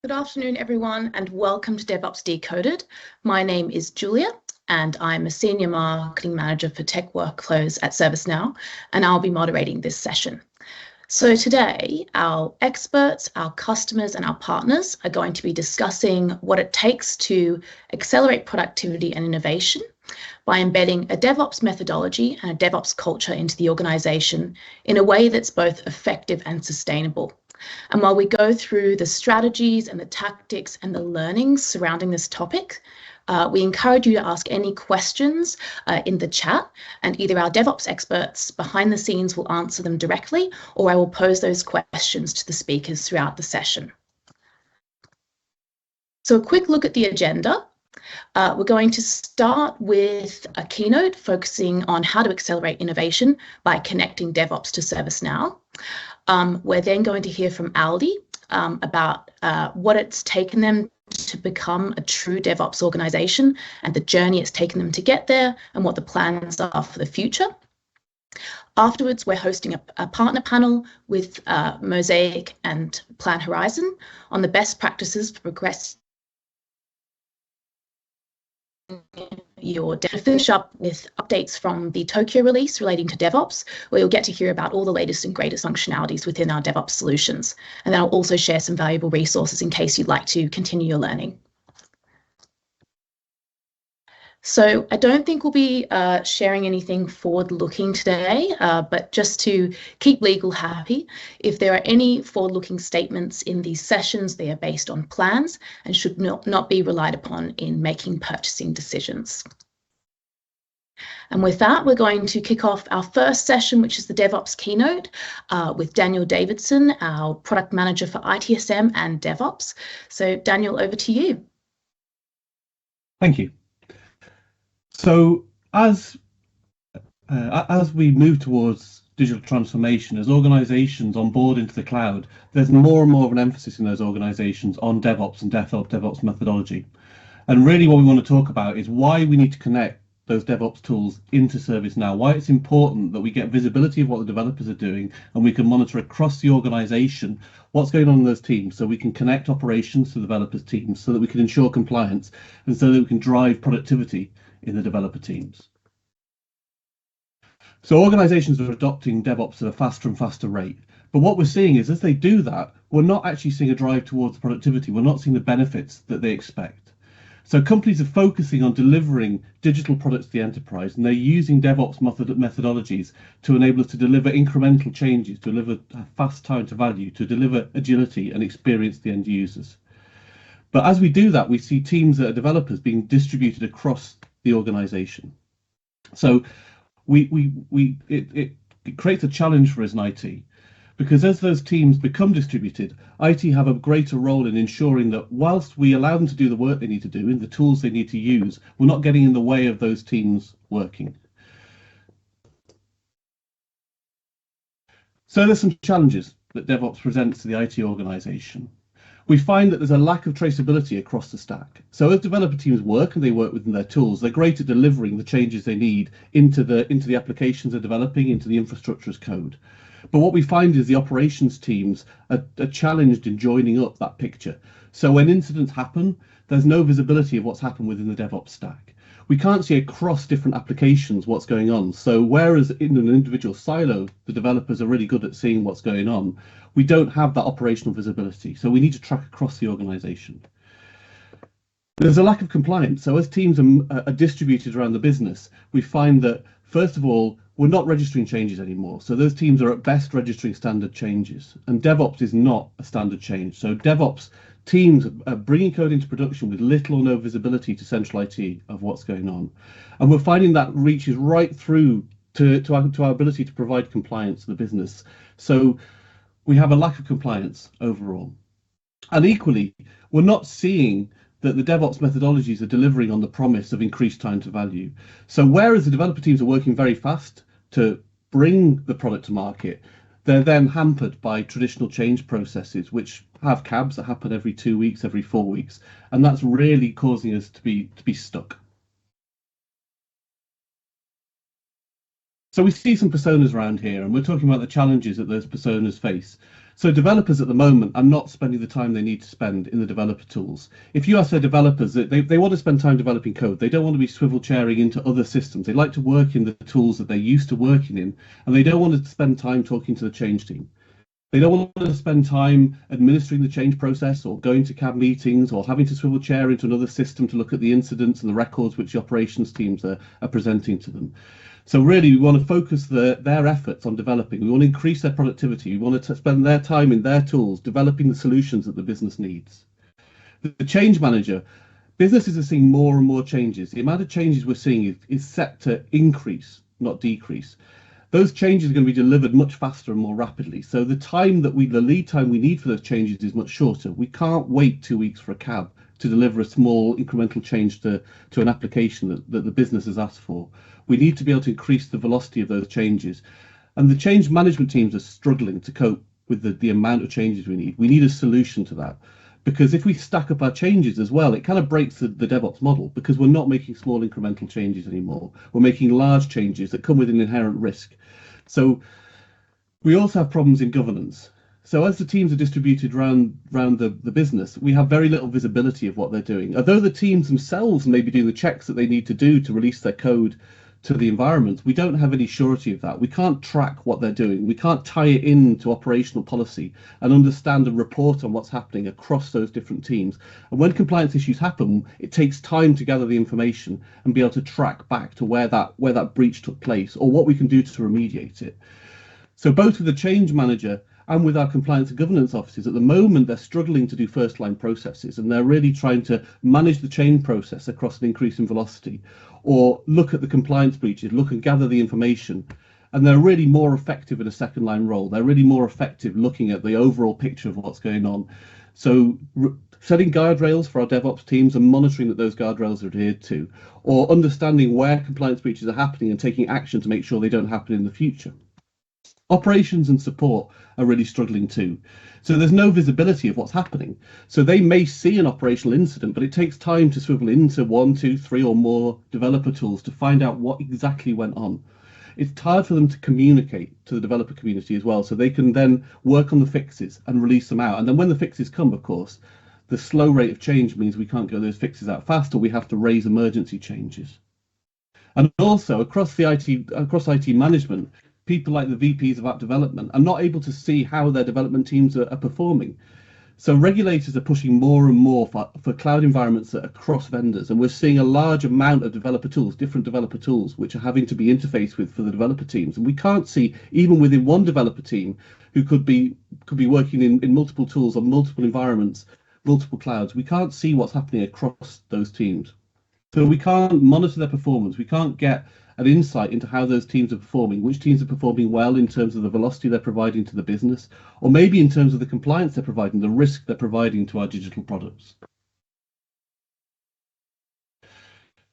Good afternoon, everyone, and welcome to DevOps Decoded. My name is Julia, and I'm a Senior Marketing Manager for Tech Workflows at ServiceNow, and I'll be moderating this session. So today, our experts, our customers, and our partners are going to be discussing what it takes to accelerate productivity and innovation by embedding a DevOps methodology and a DevOps culture into the organization in a way that's both effective and sustainable. And while we go through the strategies and the tactics and the learnings surrounding this topic, we encourage you to ask any questions in the chat, and either our DevOps experts behind the scenes will answer them directly, or I will pose those questions to the speakers throughout the session. So a quick look at the agenda. We're going to start with a keynote focusing on how to accelerate innovation by connecting DevOps to ServiceNow. We're then going to hear from Aldi about what it's taken them to become a true DevOps organization and the journey it's taken them to get there and what the plans are for the future. Afterwards, we're hosting a partner panel with Mozaic and PlanHorizon on the best practices for progress. Finish up with updates from the Tokyo release relating to DevOps, where you'll get to hear about all the latest and greatest functionalities within our DevOps solutions. And then I'll also share some valuable resources in case you'd like to continue your learning. So I don't think we'll be sharing anything forward-looking today, but just to keep legal happy, if there are any forward-looking statements in these sessions, they are based on plans and should not be relied upon in making purchasing decisions. And with that, we're going to kick off our first session, which is the DevOps keynote with Daniel Davidson, our product manager for ITSM and DevOps. So Daniel, over to you. Thank you. So as we move towards digital transformation, as organizations onboard into the cloud, there's more and more of an emphasis in those organizations on DevOps and DevOps methodology. And really what we want to talk about is why we need to connect those DevOps tools into ServiceNow, why it's important that we get visibility of what the developers are doing and we can monitor across the organization what's going on in those teams, so we can connect operations to the developers' teams so that we can ensure compliance and so that we can drive productivity in the developer teams. So organizations are adopting DevOps at a faster and faster rate. But what we're seeing is as they do that, we're not actually seeing a drive towards productivity. We're not seeing the benefits that they expect. So companies are focusing on delivering digital products to the enterprise, and they're using DevOps methodologies to enable us to deliver incremental changes, to deliver a fast time to value, to deliver agility and experience the end users. But as we do that, we see teams that are developers being distributed across the organization. So it creates a challenge for us in IT, because as those teams become distributed, IT have a greater role in ensuring that whilst we allow them to do the work they need to do in the tools they need to use, we're not getting in the way of those teams working. So there's some challenges that DevOps presents to the IT organization. We find that there's a lack of traceability across the stack. So as developer teams work and they work within their tools, they're great at delivering the changes they need into the applications they're developing, into the infrastructure as code. But what we find is the operations teams are challenged in joining up that picture. So when incidents happen, there's no visibility of what's happened within the DevOps stack. We can't see across different applications what's going on. So whereas in an individual silo, the developers are really good at seeing what's going on, we don't have that operational visibility. So we need to track across the organization. There's a lack of compliance. So as teams are distributed around the business, we find that, first of all, we're not registering changes anymore. So those teams are at best registering standard changes. And DevOps is not a standard change. So DevOps teams are bringing code into production with little or no visibility to central IT of what's going on. And we're finding that reaches right through to our ability to provide compliance to the business. So we have a lack of compliance overall. And equally, we're not seeing that the DevOps methodologies are delivering on the promise of increased time to value. So whereas the developer teams are working very fast to bring the product to market, they're then hampered by traditional change processes, which have cabs that happen every 2 weeks, every 4 weeks, and that's really causing us to be stuck. So we see some personas around here, and we're talking about the challenges that those personas face. So developers at the moment are not spending the time they need to spend in the developer tools. If you ask their developers, they want to spend time developing code. They don't want to be swivel chairing into other systems. They like to work in the tools that they're used to working in, and they don't want to spend time talking to the change team. They don't want to spend time administering the change process or going to CAB meetings or having to swivel chair into another system to look at the incidents and the records which the operations teams are presenting to them. So really, we want to focus their efforts on developing. We want to increase their productivity. We want to spend their time in their tools, developing the solutions that the business needs. The change manager, businesses are seeing more and more changes. The amount of changes we're seeing is set to increase, not decrease. Those changes are going to be delivered much faster and more rapidly. So the lead time we need for those changes is much shorter. We can't wait 2 weeks for a CAB to deliver a small incremental change to an application that the business has asked for. We need to be able to increase the velocity of those changes. And the change management teams are struggling to cope with the amount of changes we need. We need a solution to that. Because if we stack up our changes as well, it kind of breaks the DevOps model, because we're not making small incremental changes anymore. We're making large changes that come with an inherent risk. So we also have problems in governance. So as the teams are distributed around the business, we have very little visibility of what they're doing. Although the teams themselves may be doing the checks that they need to do to release their code to the environment, we don't have any surety of that. We can't track what they're doing. We can't tie it into operational policy and understand and report on what's happening across those different teams. And when compliance issues happen, it takes time to gather the information and be able to track back to where that breach took place or what we can do to remediate it. So both with the change manager and with our compliance and governance officers, at the moment, they're struggling to do first line processes, and they're really trying to manage the change process across an increase in velocity, or look at the compliance breaches, look and gather the information. And they're really more effective in a second line role. They're really more effective looking at the overall picture of what's going on. So setting guardrails for our DevOps teams and monitoring that those guardrails are adhered to, or understanding where compliance breaches are happening and taking action to make sure they don't happen in the future. Operations and support are really struggling too. So there's no visibility of what's happening. So they may see an operational incident, but it takes time to swivel into 1, 2, 3 or more developer tools to find out what exactly went on. It's hard for them to communicate to the developer community as well, so they can then work on the fixes and release them out. And then when the fixes come, of course, the slow rate of change means we can't get those fixes out fast, or we have to raise emergency changes. And also across IT management, people like the VPs of app development are not able to see how their development teams are performing. So regulators are pushing more and more for cloud environments that are cross vendors, and we're seeing a large amount of developer tools, different developer tools, which are having to be interfaced with for the developer teams. And we can't see, even within one developer team who could be working in multiple tools on multiple environments, multiple clouds, we can't see what's happening across those teams. So we can't monitor their performance. We can't get an insight into how those teams are performing, which teams are performing well in terms of the velocity they're providing to the business, or maybe in terms of the compliance they're providing, the risk they're providing to our digital products.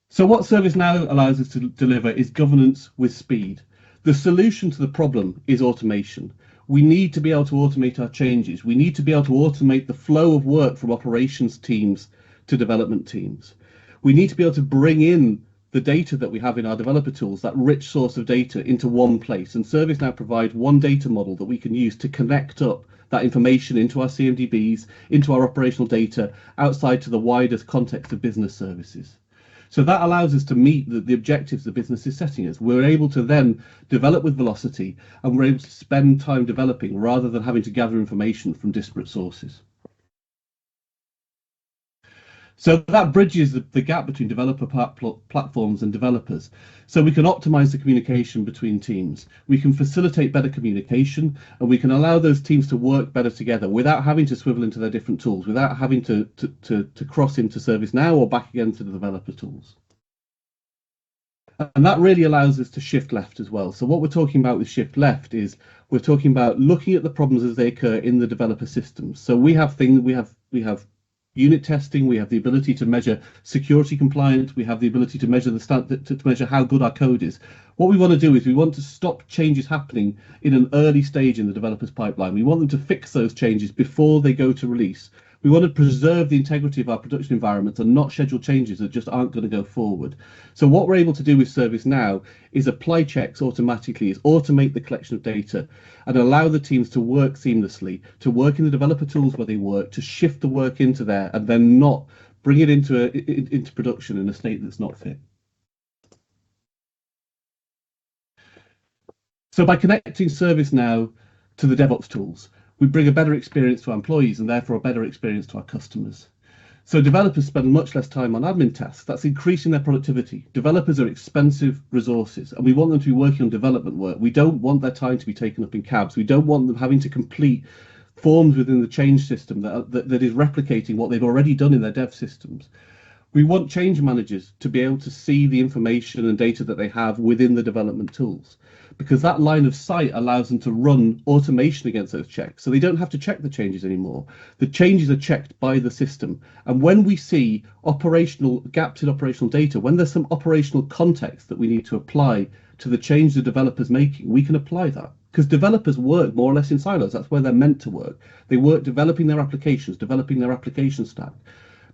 So what ServiceNow allows us to deliver is governance with speed. The solution to the problem is automation. We need to be able to automate our changes. We need to be able to automate the flow of work from operations teams to development teams. We need to be able to bring in the data that we have in our developer tools, that rich source of data, into one place. And ServiceNow provides one data model that we can use to connect up that information into our CMDBs, into our operational data, outside to the wider context of business services. So that allows us to meet the objectives the business is setting us. We're able to then develop with velocity, and we're able to spend time developing rather than having to gather information from disparate sources. So that bridges the gap between developer platforms and developers. So we can optimize the communication between teams. We can facilitate better communication, and we can allow those teams to work better together without having to swivel into their different tools, without having to cross into ServiceNow or back again to the developer tools. And that really allows us to shift left as well. So what we're talking about with shift left is we're talking about looking at the problems as they occur in the developer systems. So we have unit testing, we have the ability to measure security compliance, we have the ability to measure to measure how good our code is. What we want to do is we want to stop changes happening in an early stage in the developer's pipeline. We want them to fix those changes before they go to release. We want to preserve the integrity of our production environments and not schedule changes that just aren't going to go forward. So what we're able to do with ServiceNow is apply checks automatically, is automate the collection of data and allow the teams to work seamlessly, to work in the developer tools where they work, to shift the work into there and then not bring it into production in a state that's not fit. So by connecting ServiceNow to the DevOps tools, we bring a better experience to our employees and therefore a better experience to our customers. So developers spend much less time on admin tasks. That's increasing their productivity. Developers are expensive resources and we want them to be working on development work. We don't want their time to be taken up in cabs. We don't want them having to complete forms within the change system that is replicating what they've already done in their dev systems. We want change managers to be able to see the information and data that they have within the development tools, because that line of sight allows them to run automation against those checks. So they don't have to check the changes anymore. The changes are checked by the system. And when we see operational gaps in operational data, when there's some operational context that we need to apply to the change the developer's making, we can apply that. Because developers work more or less in silos. That's where they're meant to work. They work developing their applications, developing their application stack.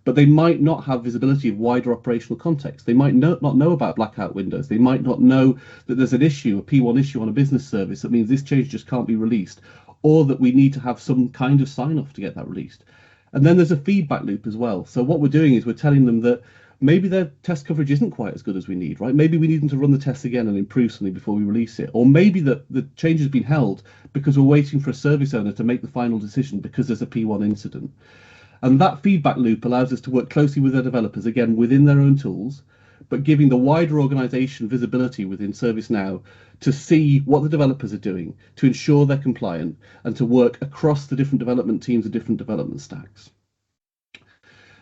But they might not have visibility of wider operational context. They might not know about blackout windows. They might not know that there's an issue, a P1 issue on a business service that means this change just can't be released, or that we need to have some kind of sign-off to get that released. And then there's a feedback loop as well. So what we're doing is we're telling them that maybe their test coverage isn't quite as good as we need, right? Maybe we need them to run the tests again and improve something before we release it. Or maybe the change has been held because we're waiting for a service owner to make the final decision because there's a P1 incident. And that feedback loop allows us to work closely with our developers, again, within their own tools, but giving the wider organization visibility within ServiceNow to see what the developers are doing, to ensure they're compliant, and to work across the different development teams and different development stacks.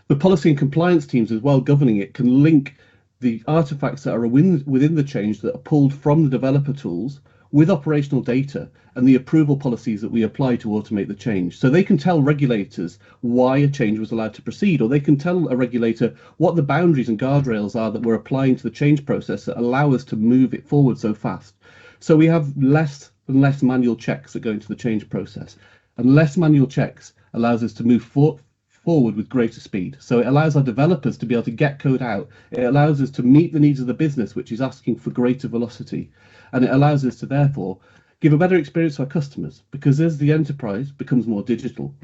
The policy and compliance teams as well governing it can link the artifacts that are within the change that are pulled from the developer tools with operational data and the approval policies that we apply to automate the change. So they can tell regulators why a change was allowed to proceed, or they can tell a regulator what the boundaries and guardrails are that we're applying to the change process that allow us to move it forward so fast. So we have less and less manual checks that go into the change process, and less manual checks allows us to move forward with greater speed. So it allows our developers to be able to get code out. It allows us to meet the needs of the business, which is asking for greater velocity. And it allows us to therefore give a better experience to our customers, because as the enterprise becomes more digital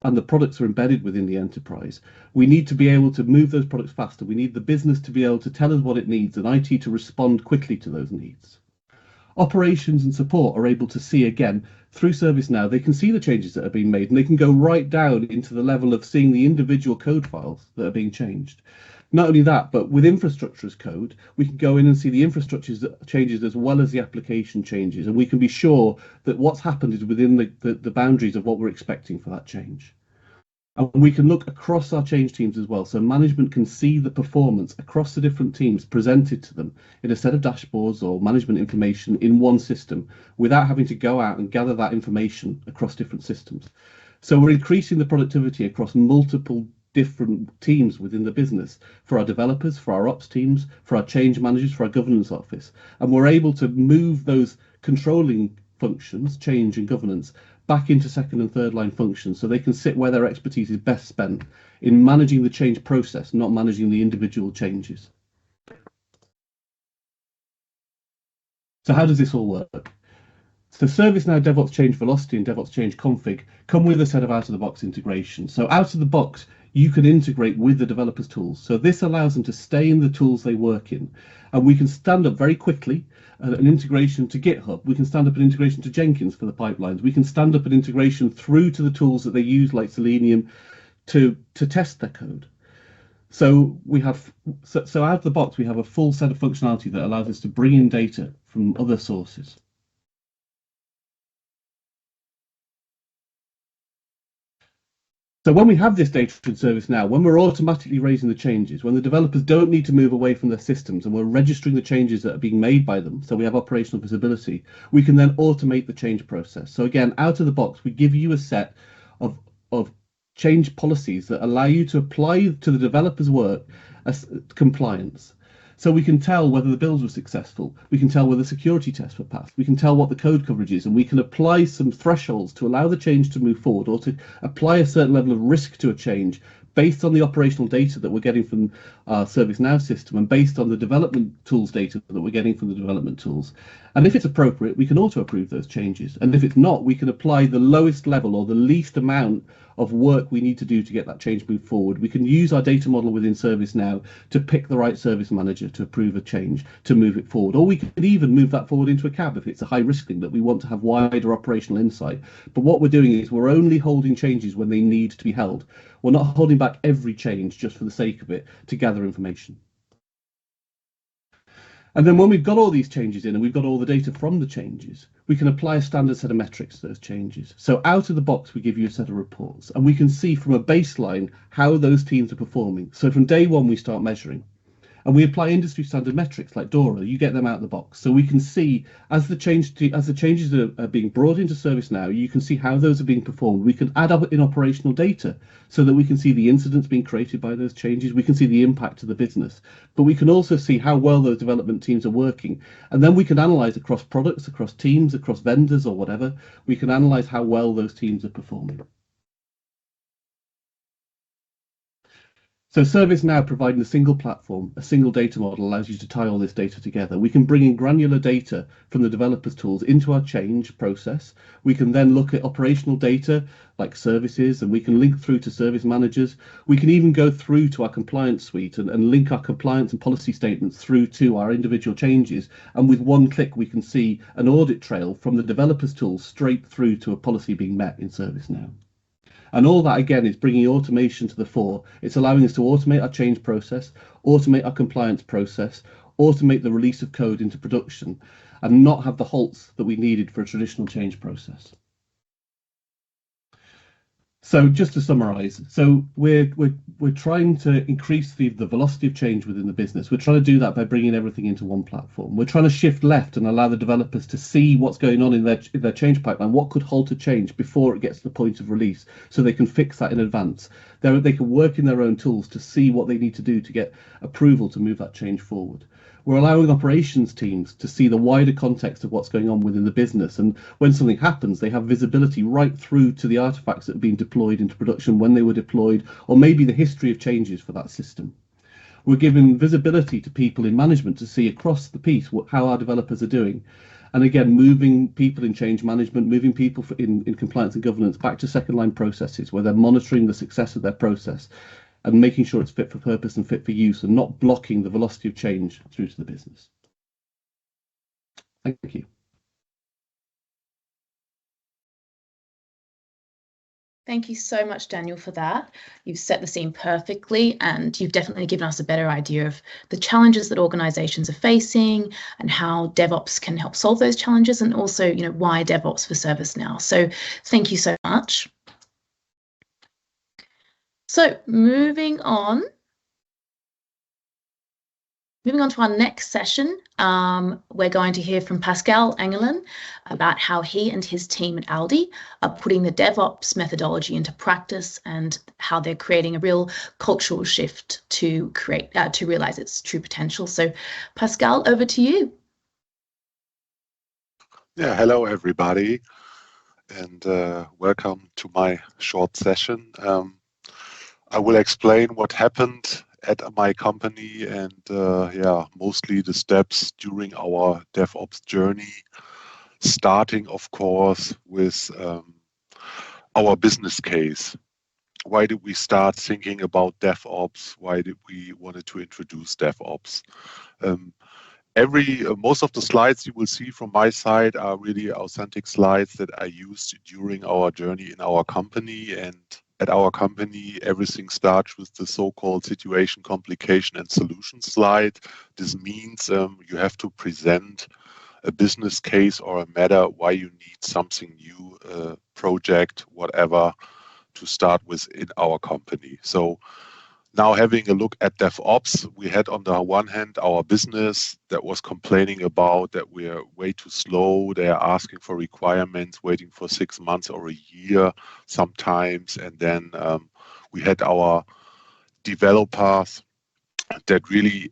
and the products are embedded within the enterprise, we need to be able to move those products faster. We need the business to be able to tell us what it needs and IT to respond quickly to those needs. Operations and support are able to see, again, through ServiceNow, they can see the changes that are being made and they can go right down into the level of seeing the individual code files that are being changed. Not only that, but with infrastructure as code, we can go in and see the infrastructure changes as well as the application changes, and we can be sure that what's happened is within the boundaries of what we're expecting for that change. And we can look across our change teams as well, so management can see the performance across the different teams presented to them in a set of dashboards or management information in one system without having to go out and gather that information across different systems. So we're increasing the productivity across multiple different teams within the business, for our developers, for our ops teams, for our change managers, for our governance office. And we're able to move those controlling functions, change and governance, back into second and third line functions so they can sit where their expertise is best spent in managing the change process, not managing the individual changes. So how does this all work? So ServiceNow DevOps Change Velocity and DevOps Change Config come with a set of out-of-the-box integration. So out of the box, you can integrate with the developers' tools. So this allows them to stay in the tools they work in. And we can stand up very quickly an integration to GitHub. We can stand up an integration to Jenkins for the pipelines. We can stand up an integration through to the tools that they use, like Selenium, to test their code. So we have so out of the box, we have a full set of functionality that allows us to bring in data from other sources. So when we have this data in ServiceNow, when we're automatically raising the changes, when the developers don't need to move away from their systems and we're registering the changes that are being made by them, so we have operational visibility, we can then automate the change process. So again, out of the box, we give you a set of change policies that allow you to apply to the developer's work as compliance. So we can tell whether the builds were successful. We can tell whether security tests were passed. We can tell what the code coverage is, and we can apply some thresholds to allow the change to move forward, or to apply a certain level of risk to a change based on the operational data that we're getting from our ServiceNow system and based on the development tools data that we're getting from the development tools. And if it's appropriate, we can auto-approve those changes. And if it's not, we can apply the lowest level or the least amount of work we need to do to get that change moved forward. We can use our data model within ServiceNow to pick the right service manager to approve a change, to move it forward. Or we could even move that forward into a cab if it's a high risk thing that we want to have wider operational insight. But what we're doing is we're only holding changes when they need to be held. We're not holding back every change just for the sake of it to gather information. And then when we've got all these changes in and we've got all the data from the changes, we can apply a standard set of metrics to those changes. So out of the box, we give you a set of reports, and we can see from a baseline how those teams are performing. So from day one, we start measuring. And we apply industry standard metrics like DORA. You get them out of the box. So we can see as the changes are being brought into ServiceNow, you can see how those are being performed. We can add up in operational data so that we can see the incidents being created by those changes. We can see the impact to the business, but we can also see how well those development teams are working. And then we can analyze across products, across teams, across vendors or whatever. We can analyze how well those teams are performing. So ServiceNow providing a single platform, a single data model allows you to tie all this data together. We can bring in granular data from the developers tools into our change process. We can then look at operational data like services, and we can link through to service managers. We can even go through to our compliance suite and link our compliance and policy statements through to our individual changes. And with one click, we can see an audit trail from the developers tools straight through to a policy being met in ServiceNow. And all that, again, is bringing automation to the fore. It's allowing us to automate our change process, automate our compliance process, automate the release of code into production, and not have the halts that we needed for a traditional change process. So just to summarize, so we're trying to increase the velocity of change within the business. We're trying to do that by bringing everything into one platform. We're trying to shift left and allow the developers to see what's going on in their change pipeline, what could halt a change before it gets to the point of release, so they can fix that in advance. They can work in their own tools to see what they need to do to get approval to move that change forward. We're allowing operations teams to see the wider context of what's going on within the business. And when something happens, they have visibility right through to the artifacts that have been deployed into production, when they were deployed, or maybe the history of changes for that system. We're giving visibility to people in management to see across the piece how our developers are doing. And again, moving people in change management, moving people in compliance and governance back to second line processes where they're monitoring the success of their process and making sure it's fit for purpose and fit for use, and not blocking the velocity of change through to the business. Thank you. Thank you so much, Daniel, for that. You've set the scene perfectly, and you've definitely given us a better idea of the challenges that organizations are facing and how DevOps can help solve those challenges, and also, why DevOps for ServiceNow. So thank you so much. So moving on to our next session, we're going to hear from Pascal Engelin about how he and his team at Aldi are putting the DevOps methodology into practice and how they're creating a real cultural shift to realize its true potential. So Pascal, over to you. Yeah, hello everybody, and welcome to my short session. I will explain what happened at my company and mostly the steps during our DevOps journey, starting of course with our business case. Why did we start thinking about DevOps? Why did we wanted to introduce DevOps? Most of the slides you will see from my side are really authentic slides that I used during our journey in our company. And at our company, everything starts with the so-called situation, complication, and solution slide. This means you have to present a business case or a matter why you need something new, project, whatever, to start with in our company. So now having a look at DevOps, we had on the one hand our business that was complaining about that we're way too slow. They are asking for requirements, waiting for 6 months or a year sometimes. And then we had our developers that really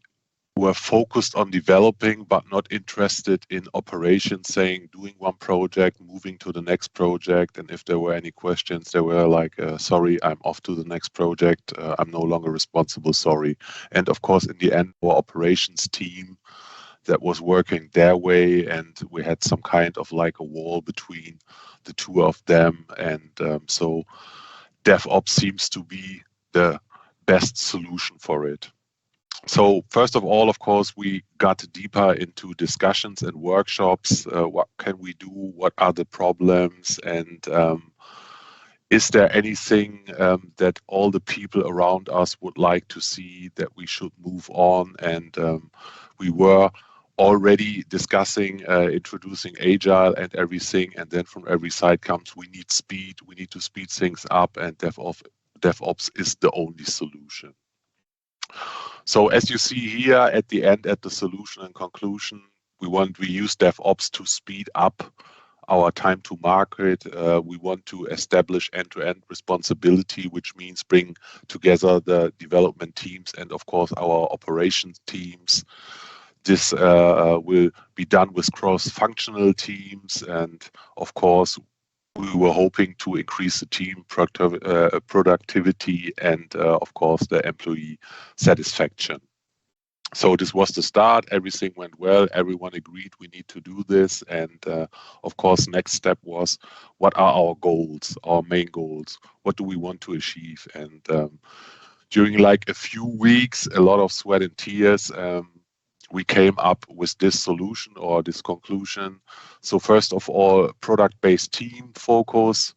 were focused on developing but not interested in operations, saying doing one project, moving to the next project, and if there were any questions, they were like, sorry, I'm off to the next project, I'm no longer responsible, sorry. And of course, in the end, our operations team that was working their way, and we had some kind of like a wall between the two of them, and so DevOps seems to be the best solution for it. So first of all, of course, we got deeper into discussions and workshops. What can we do? What are the problems? And is there anything that all the people around us would like to see that we should move on? And we were already discussing introducing Agile and everything. And then from every side comes, we need speed. We need to speed things up, and DevOps is the only solution. So as you see here at the end, at the solution and conclusion, we use DevOps to speed up our time to market. We want to establish end-to-end responsibility, which means bring together the development teams and of course our operations teams. This will be done with cross-functional teams, and of course we were hoping to increase the team productivity and of course the employee satisfaction. So this was the start. Everything went well. Everyone agreed we need to do this. And of course, next step was, what are our goals, our main goals? What do we want to achieve? And during like a few weeks, a lot of sweat and tears, we came up with this solution or this conclusion. So first of all, product-based team focus.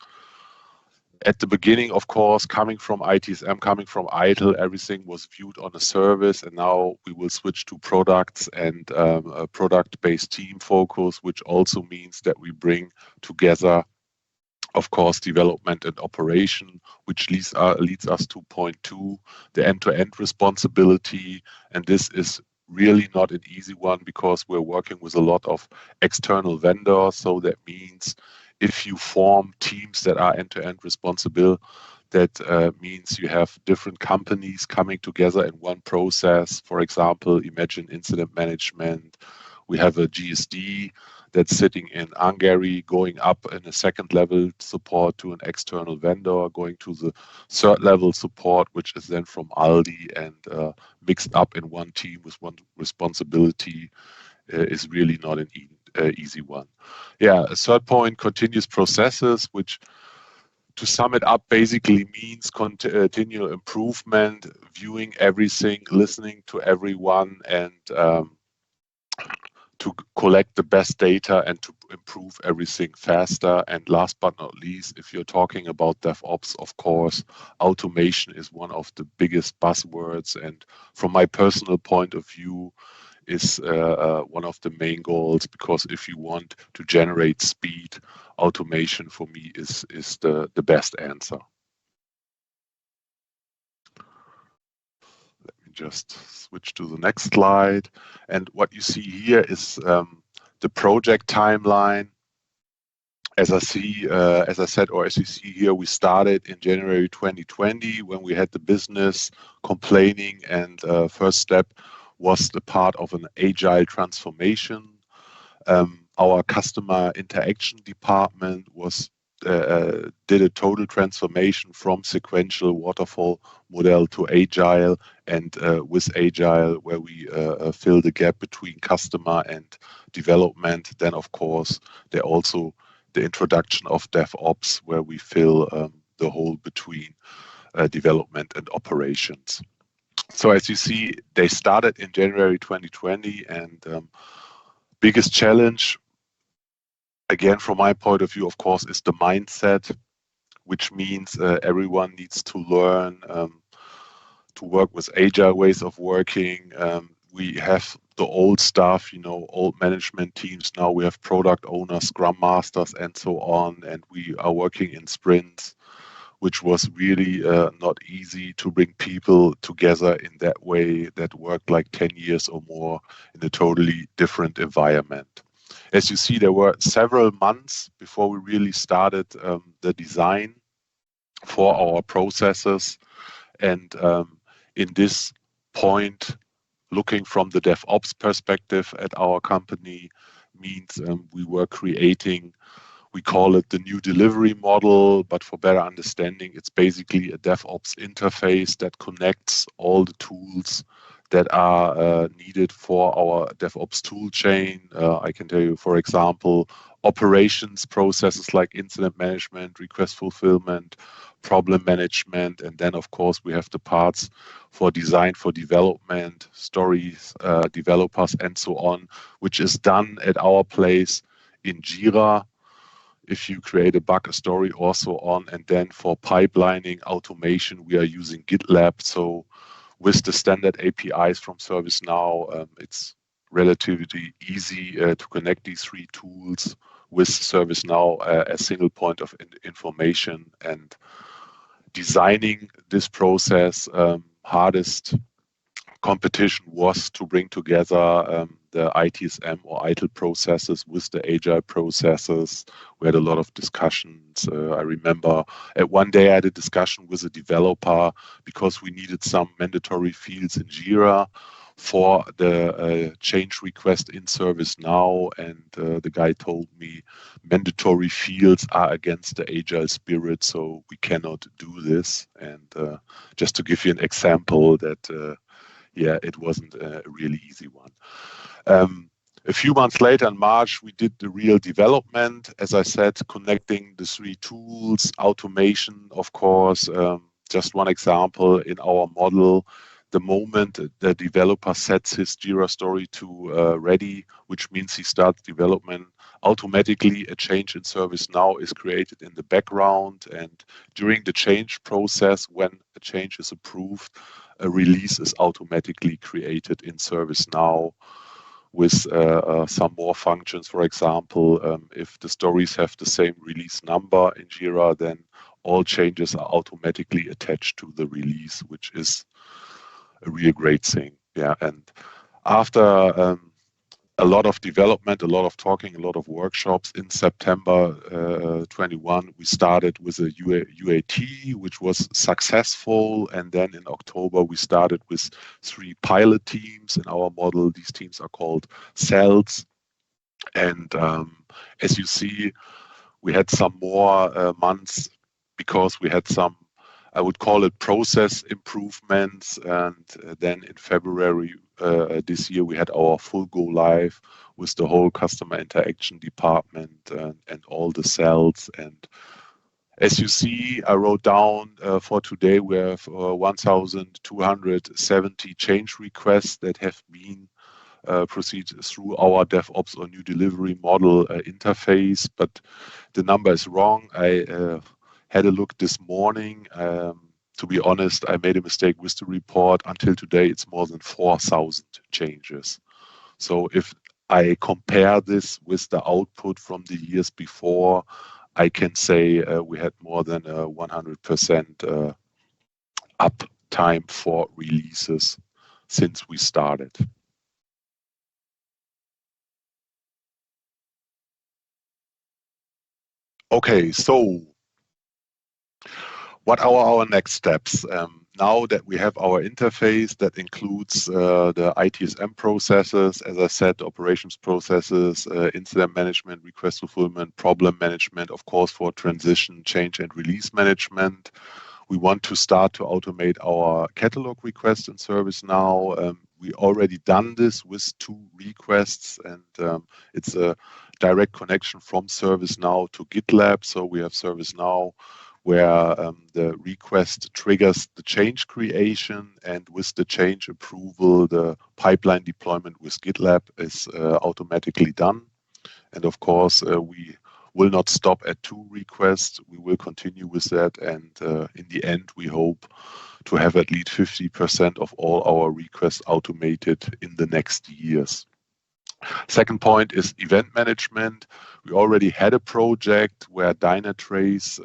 At the beginning, of course, coming from ITSM, coming from ITIL, everything was viewed on a service, and now we will switch to products and a product-based team focus, which also means that we bring together, of course, development and operation, which leads us to point 2, the end-to-end responsibility. And this is really not an easy one because we're working with a lot of external vendors. So that means if you form teams that are end-to-end responsible, that means you have different companies coming together in one process. For example, imagine incident management. We have a GSD that's sitting in Hungary, going up in a second level support to an external vendor, going to the third level support, which is then from Aldi, and mixed up in one team with one responsibility is really not an easy one. Yeah, a third point, continuous processes, which to sum it up basically means continual improvement, viewing everything, listening to everyone, and to collect the best data and to improve everything faster. And last but not least, if you're talking about DevOps, of course, automation is one of the biggest buzzwords. And from my personal point of view, is one of the main goals, because if you want to generate speed, automation for me is the best answer. Just switch to the next slide. And what you see here is the project timeline. As you see here, we started in January 2020 when we had the business complaining, and first step was the part of an agile transformation. Our customer interaction department did a total transformation from sequential waterfall model to agile, and with agile, where we fill the gap between customer and development. Then of course there also the introduction of DevOps, where we fill the hole between development and operations. So as you see, they started in January 2020, and biggest challenge, again, from my point of view, of course, is the mindset, which means everyone needs to learn to work with agile ways of working. We have the old stuff, old management teams. Now we have product owners, scrum masters, and so on. And we are working in sprints, which was really not easy to bring people together in that way that worked like 10 years or more in a totally different environment. As you see, there were several months before we really started the design for our processes. And in this point, looking from the DevOps perspective at our company means we were creating, we call it the new delivery model, but for better understanding, it's basically a DevOps interface that connects all the tools that are needed for our DevOps tool chain. I can tell you, for example, operations processes like incident management, request fulfillment, problem management, and then of course we have the parts for design, for development, stories, developers, and so on, which is done at our place in Jira. If you create a bug, a story, or so on, and then for pipelining automation, we are using GitLab. So with the standard APIs from ServiceNow, it's relatively easy to connect these three tools with ServiceNow, a single point of information. And designing this process, hardest competition was to bring together the ITSM or ITIL processes with the agile processes. We had a lot of discussions. I remember at one day I had a discussion with a developer because we needed some mandatory fields in Jira for the change request in ServiceNow, and the guy told me mandatory fields are against the agile spirit, so we cannot do this. And just to give you an example that yeah, it wasn't a really easy one. A few months later in March, we did the real development. As I said, connecting the three tools, automation, of course. Just one example in our model, the moment the developer sets his Jira story to ready, which means he starts development, automatically a change in ServiceNow is created in the background. And during the change process, when a change is approved, a release is automatically created in ServiceNow with some more functions. For example, if the stories have the same release number in Jira, then all changes are automatically attached to the release, which is a real great thing. Yeah, and after a lot of development, a lot of talking, a lot of workshops, in September 21, we started with a UAT, which was successful. And then in October, we started with 3 pilot teams in our model. These teams are called cells. And as you see, we had some more months because we had some, I would call it, process improvements. And then in February this year, we had our full go live with the whole customer interaction department and all the cells. And as you see, I wrote down for today, we have 1,270 change requests that have been proceeded through our DevOps or new delivery model interface. But the number is wrong. I had a look this morning. To be honest, I made a mistake with the report. Until today, it's more than 4,000 changes. So if I compare this with the output from the years before, I can say we had more than 100% uptime for releases since we started. Okay, so what are our next steps? Now that we have our interface that includes the ITSM processes, as I said, operations processes, incident management, request fulfillment, problem management, of course, for transition, change, and release management. We want to start to automate our catalog requests in ServiceNow. We already done this with 2 requests, and it's a direct connection from ServiceNow to GitLab. So we have ServiceNow where the request triggers the change creation, and with the change approval, the pipeline deployment with GitLab is automatically done. And of course, we will not stop at 2 requests. We will continue with that. And in the end, we hope to have at least 50% of all our requests automated in the next years. Second point is event management. We already had a project where Dynatrace,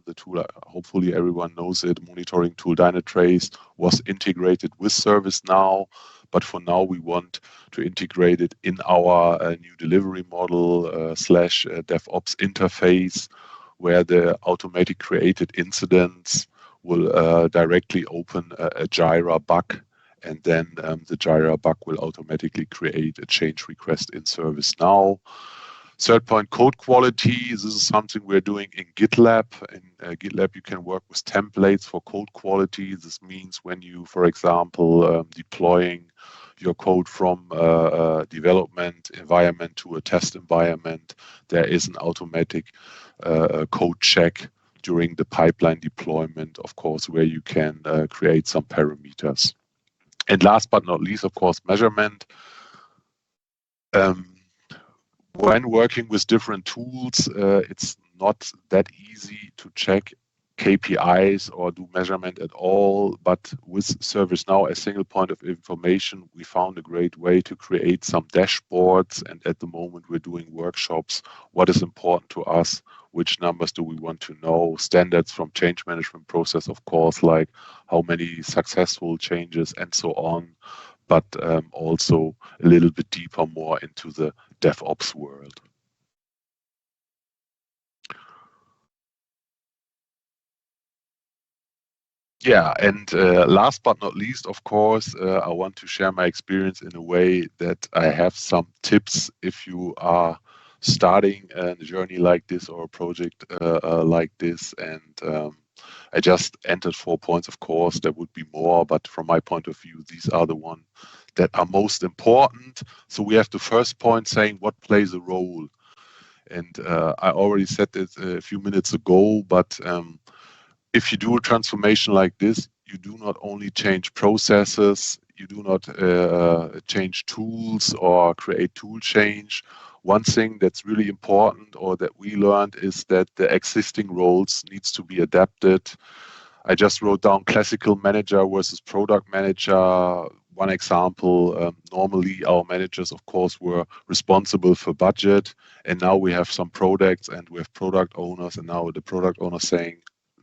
the tool, hopefully everyone knows it, monitoring tool Dynatrace, was integrated with ServiceNow. But for now, we want to integrate it in our new delivery model / DevOps interface, where the automatic created incidents will directly open a Jira bug and then the Jira bug will automatically create a change request in ServiceNow. Third point, code quality. This is something we're doing in GitLab. In GitLab, you can work with templates for code quality. This means when you, for example, deploying your code from a development environment to a test environment, there is an automatic code check during the pipeline deployment, of course, where you can create some parameters. And last but not least, of course, measurement. When working with different tools, it's not that easy to check KPIs or do measurement at all. But with ServiceNow, a single point of information, we found a great way to create some dashboards. And at the moment, we're doing workshops. What is important to us? Which numbers do we want to know? Standards from change management process, of course, like how many successful changes and so on. But also a little bit deeper, more into the DevOps world. Yeah, and last but not least, of course, I want to share my experience in a way that I have some tips if you are starting a journey like this or a project like this. And I just entered 4 points, of course, there would be more, but from my point of view, these are the ones that are most important. So we have the first point saying what plays a role. And I already said this a few minutes ago, but if you do a transformation like this, you do not only change processes, you do not change tools or create tool change. One thing that's really important or that we learned is that the existing roles needs to be adapted. I just wrote down classical manager versus product manager. One example, normally our managers, of course, were responsible for budget, and now we have some products and we have product owners, and now the product owner saying,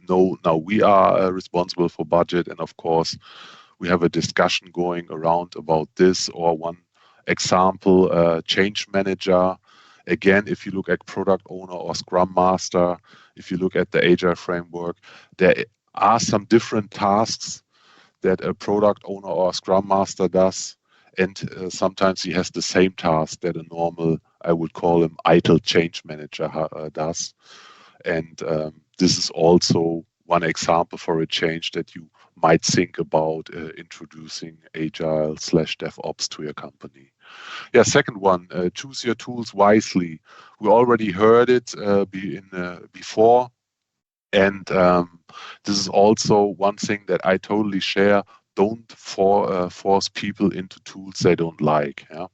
no, now we are responsible for budget. And of course, we have a discussion going around about this. Or one example, change manager. Again, if you look at product owner or scrum master, if you look at the agile framework, there are some different tasks that a product owner or a scrum master does. And sometimes he has the same task that a normal, I would call him, idle change manager does. And this is also one example for a change that you might think about introducing Agile/DevOps to your company. Yeah, second one, choose your tools wisely. We already heard it before. And this is also one thing that I totally share. Don't force people into tools they don't like. Yeah?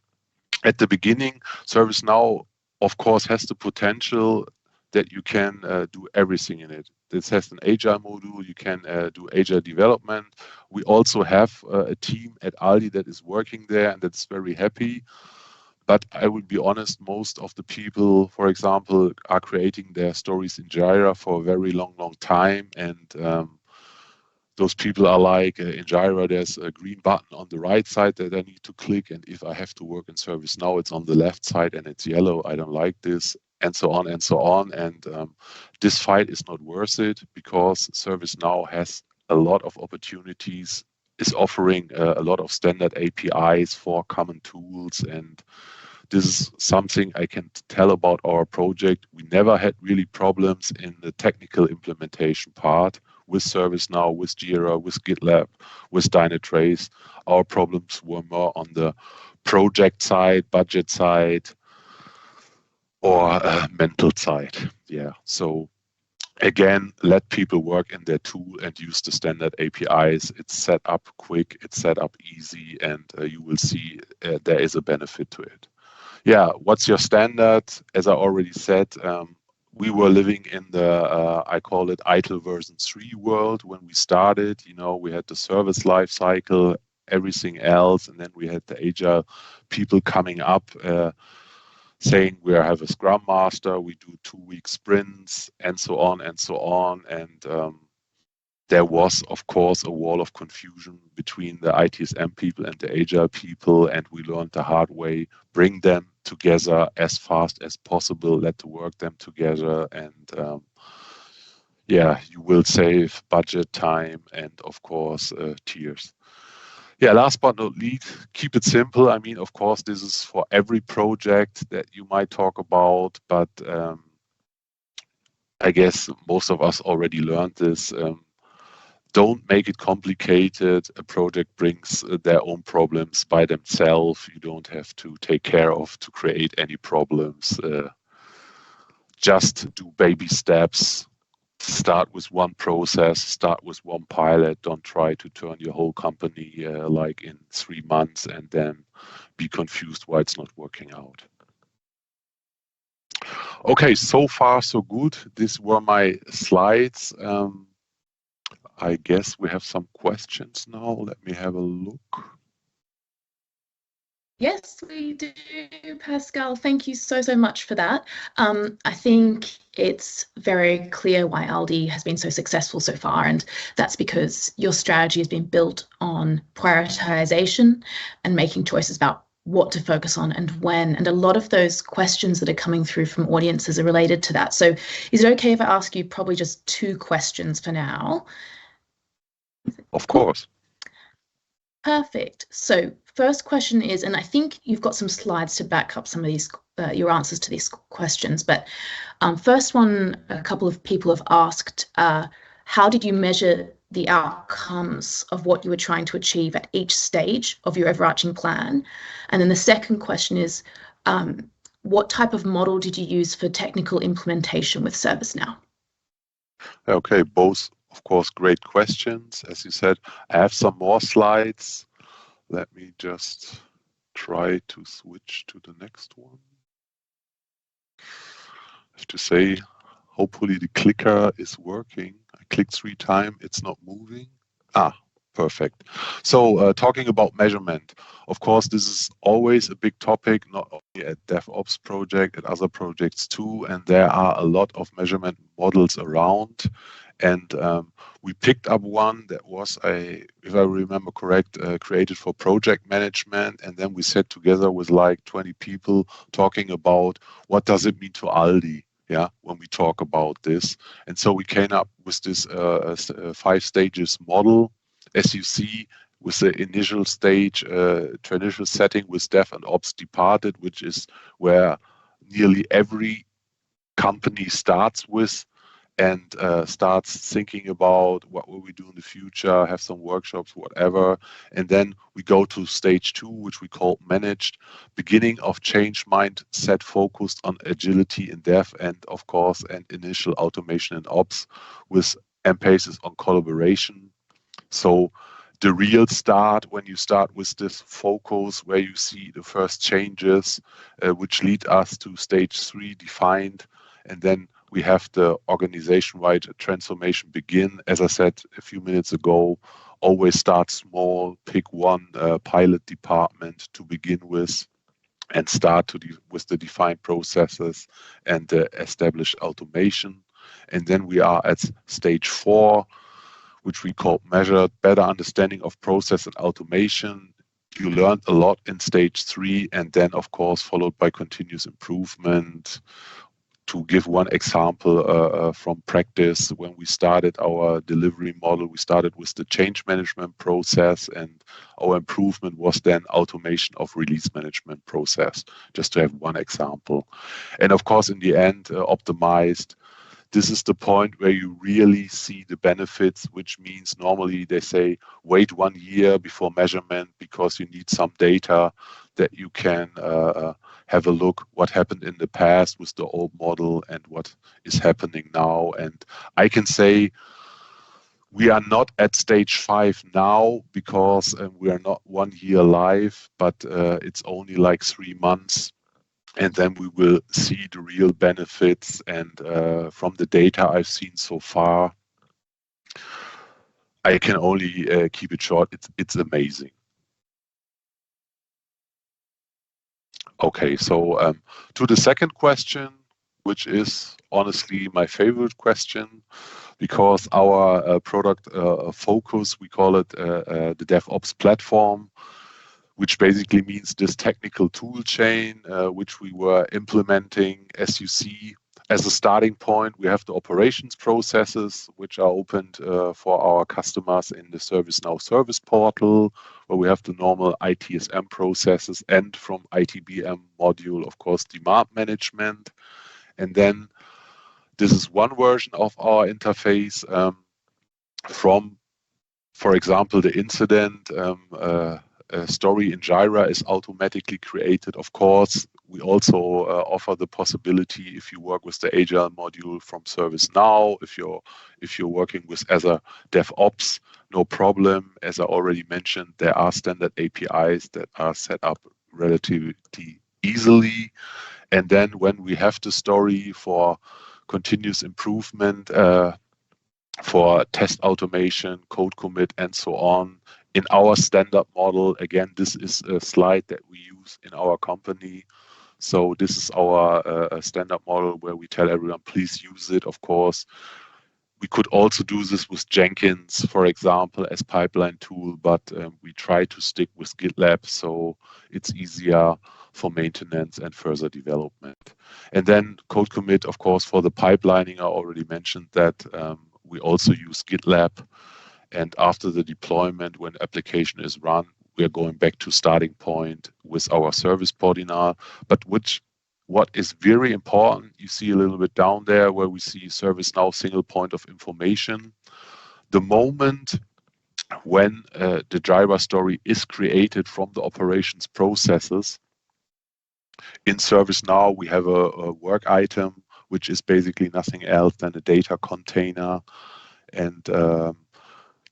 At the beginning, ServiceNow, of course, has the potential that you can do everything in it. This has an Agile module, you can do Agile development. We also have a team at Aldi that is working there and that's very happy. But I would be honest, most of the people, for example, are creating their stories in Jira for a very long time. And those people are like, in Jira, there's a green button on the right side that I need to click. And if I have to work in ServiceNow, it's on the left side and it's yellow. I don't like this, and so on and so on. And this fight is not worth it because ServiceNow has a lot of opportunities, is offering a lot of standard APIs for common tools. And this is something I can tell about our project. We never had really problems in the technical implementation part with ServiceNow, with Jira, with GitLab, with Dynatrace. Our problems were more on the project side, budget side, or mental side. Yeah. So again, let people work in their tool and use the standard APIs. It's set up quick, it's set up easy, and you will see there is a benefit to it. Yeah, what's your standard? As I already said, we were living in the, I call it ITIL version 3 world when we started. You know, we had the service life cycle, everything else, and then we had the Agile people coming up saying we have a Scrum Master, we do 2-week sprints, and so on and so on. And there was, of course, a wall of confusion between the ITSM people and the Agile people, and we learned the hard way, bring them together as fast as possible, let to work them together, and yeah, you will save budget, time, and of course, tears. Yeah, last but not least, keep it simple. I mean, of course, this is for every project that you might talk about, but I guess most of us already learned this. Don't make it complicated. A project brings their own problems by themselves. You don't have to take care of to create any problems. Just do baby steps. Start with one process, start with one pilot. Don't try to turn your whole company like in 3 months and then be confused why it's not working out. Okay, so far so good. These were my slides. I guess we have some questions now. Let me have a look. Yes, we do, Pascal. Thank you so much for that. I think it's very clear why Aldi has been so successful so far, and that's because your strategy has been built on prioritization and making choices about what to focus on and when. And a lot of those questions that are coming through from audiences are related to that. So is it okay if I ask you probably just 2 questions for now? Of course. Perfect. So first question is, and I think you've got some slides to back up some of these, your answers to these questions, but first one, a couple of people have asked, how did you measure the outcomes of what you were trying to achieve at each stage of your overarching plan? And then the second question is, what type of model did you use for technical implementation with ServiceNow? Okay, both, of course, great questions. As you said, I have some more slides. Let me just try to switch to the next one. I have to say, hopefully the clicker is working. I clicked 3 times, it's not moving. Perfect. So talking about measurement, of course, this is always a big topic, not only at DevOps project, at other projects too, and there are a lot of measurement models around. And we picked up one that was, if I remember correct, created for project management. And then we sat together with like 20 people talking about what does it mean to Aldi, yeah, when we talk about this. And so we came up with this 5 stages model. As you see, with the initial stage, traditional setting with Dev and Ops departed, which is where nearly every company starts with, and starts thinking about what will we do in the future, have some workshops, whatever. And then we go to stage 2, which we call managed, beginning of change mindset focused on agility in dev and of course, and initial automation in ops with emphasis on collaboration. So the real start, when you start with this focus where you see the first changes, which lead us to stage 3 defined, and then we have the organization-wide transformation begin. As I said a few minutes ago, always start small, pick one pilot department to begin with, and start with the defined processes and established automation. And then we are at stage 4, which we call measured, better understanding of process and automation. You learned a lot in stage 3, and then of course followed by continuous improvement. To give one example from practice, when we started our delivery model, we started with the change management process, and our improvement was then automation of release management process, just to have one example. And of course, in the end, optimized. This is the point where you really see the benefits, which means normally they say wait 1 year before measurement because you need some data that you can have a look what happened in the past with the old model and what is happening now. And I can say we are not at stage 5 now because we are not 1 year live, but it's only like 3 months. And then we will see the real benefits. And from the data I've seen so far, I can only keep it short. It's amazing. Okay, so to the second question, which is honestly my favorite question, because our product focus, we call it the DevOps platform, which basically means this technical tool chain, which we were implementing, as you see, As a starting point, we have the operations processes, which are opened for our customers in the ServiceNow service portal, where we have the normal ITSM processes, and from ITBM module, of course, demand management. And then this is one version of our interface. From, for example, the incident, a story in Jira is automatically created. Of course, we also offer the possibility, if you work with the Agile module from ServiceNow, if you're working with other DevOps, no problem. As I already mentioned, there are standard APIs that are set up relatively easily. And then when we have the story for continuous improvement, for test automation, code commit, and so on, in our standard model, again, this is a slide that we use in our company. So this is our standard model where we tell everyone, please use it, of course. We could also do this with Jenkins, for example, as pipeline tool, but we try to stick with GitLab, so it's easier for maintenance and further development. And then code commit, of course, for the pipelining, I already mentioned that we also use GitLab. And after the deployment, when application is run, we are going back to starting point with our service portal. But what is very important, you see a little bit down there where we see ServiceNow single point of information. The moment when the Jira story is created from the operations processes, in ServiceNow we have a work item, which is basically nothing else than a data container, and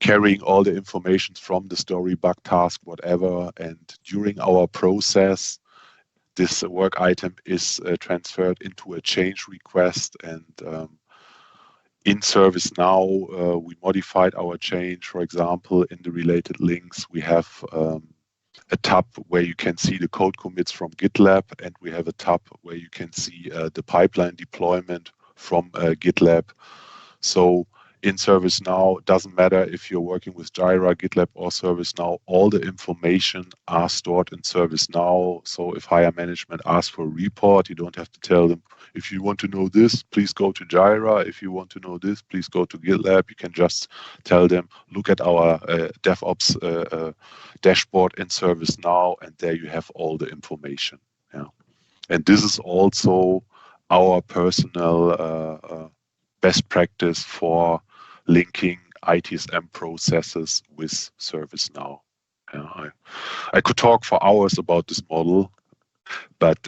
carrying all the information from the story, bug, task, whatever. And during our process, this work item is transferred into a change request. And in ServiceNow, we modified our change. For example, in the related links, we have a tab where you can see the code commits from GitLab, and we have a tab where you can see the pipeline deployment from GitLab. So in ServiceNow, it doesn't matter if you're working with Jira, GitLab, or ServiceNow, all the information are stored in ServiceNow. So if higher management asks for a report, you don't have to tell them, if you want to know this, please go to Jira. If you want to know this, please go to GitLab. You can just tell them, look at our DevOps dashboard in ServiceNow, and there you have all the information. Yeah. And this is also our personal best practice for linking ITSM processes with ServiceNow. I could talk for hours about this model, but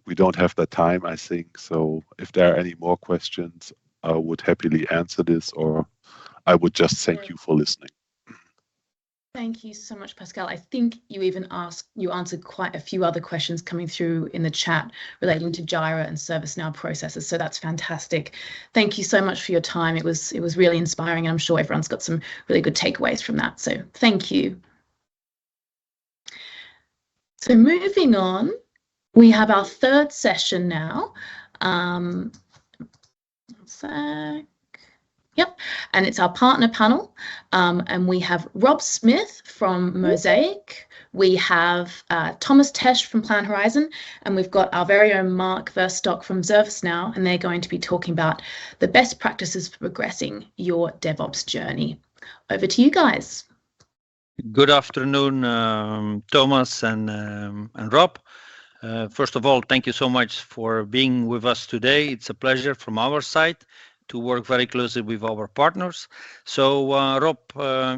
we don't have that time, I think. So if there are any more questions, I would happily answer this, or I would just thank you for listening. Thank you so much, Pascal. I think you even answered quite a few other questions coming through in the chat relating to Jira and ServiceNow processes. So that's fantastic. Thank you so much for your time. It was really inspiring, and I'm sure everyone's got some really good takeaways from that. So thank you. So moving on, we have our third session now. One sec. Yep, and it's our partner panel, and we have Rob Smith from Mozaic, we have Thomas Tesh from PlanHorizon, and we've got our very own Mark Verstock from ServiceNow, and they're going to be talking about the best practices for progressing your DevOps journey. Over to you guys. Good afternoon, Thomas and Rob. First of all, thank you so much for being with us today. It's a pleasure from our side to work very closely with our partners. So Rob,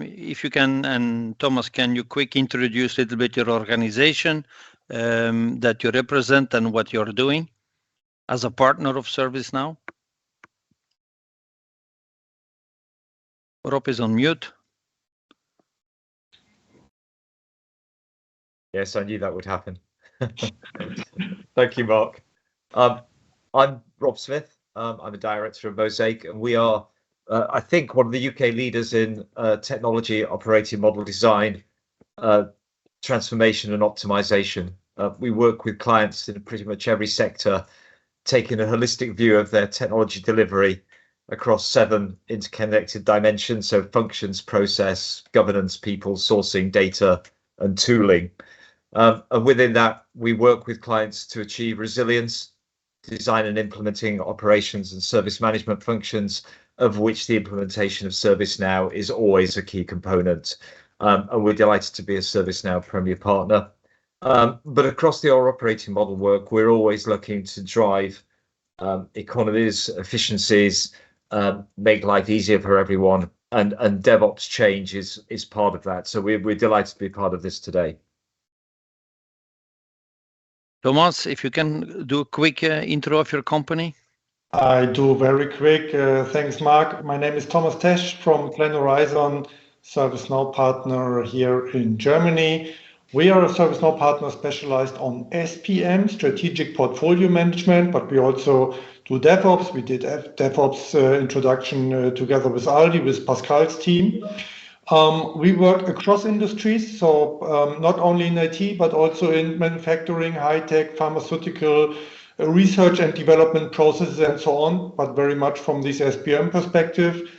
if you can, and Thomas, can you quick introduce a little bit your organization that you represent and what you're doing as a partner of ServiceNow? Rob is on mute. Yes, I knew that would happen. Thank you, Mark. I'm Rob Smith. I'm a director of Mozaic, and we are, I think, one of the UK leaders in technology operating model design, transformation and optimization. We work with clients in pretty much every sector, taking a holistic view of their technology delivery across 7 interconnected dimensions, so functions, process, governance, people, sourcing, data, and tooling. And within that, we work with clients to achieve resilience, design and implementing operations and service management functions, of which the implementation of ServiceNow is always a key component. And we're delighted to be a ServiceNow Premier Partner. But across our operating model work, we're always looking to drive economies, efficiencies, make life easier for everyone, and DevOps change is part of that. So we're delighted to be part of this today. Thomas, if you can do a quick intro of your company. I do very quick. Thanks, Mark. My name is Thomas Tesch from PlanHorizon, ServiceNow partner here in Germany. We are a ServiceNow partner specialized on SPM, Strategic Portfolio Management, but we also do DevOps. We did DevOps introduction together with Aldi, with Pascal's team. We work across industries, so not only in IT, but also in manufacturing, high-tech, pharmaceutical, research and development processes and so on, but very much from this SPM perspective.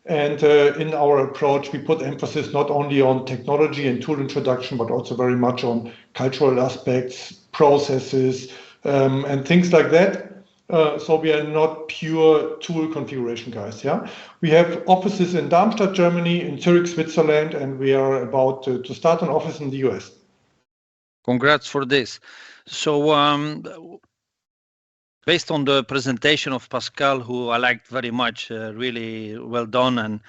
And in our approach, we put emphasis not only on technology and tool introduction, but also very much on cultural aspects, processes, and things like that. So we are not pure tool configuration guys. Yeah, we have offices in Darmstadt, Germany, in Zurich, Switzerland, and we are about to start an office in the US. Congrats for this. So based on the presentation of Pascal, who I liked very much, really well done, and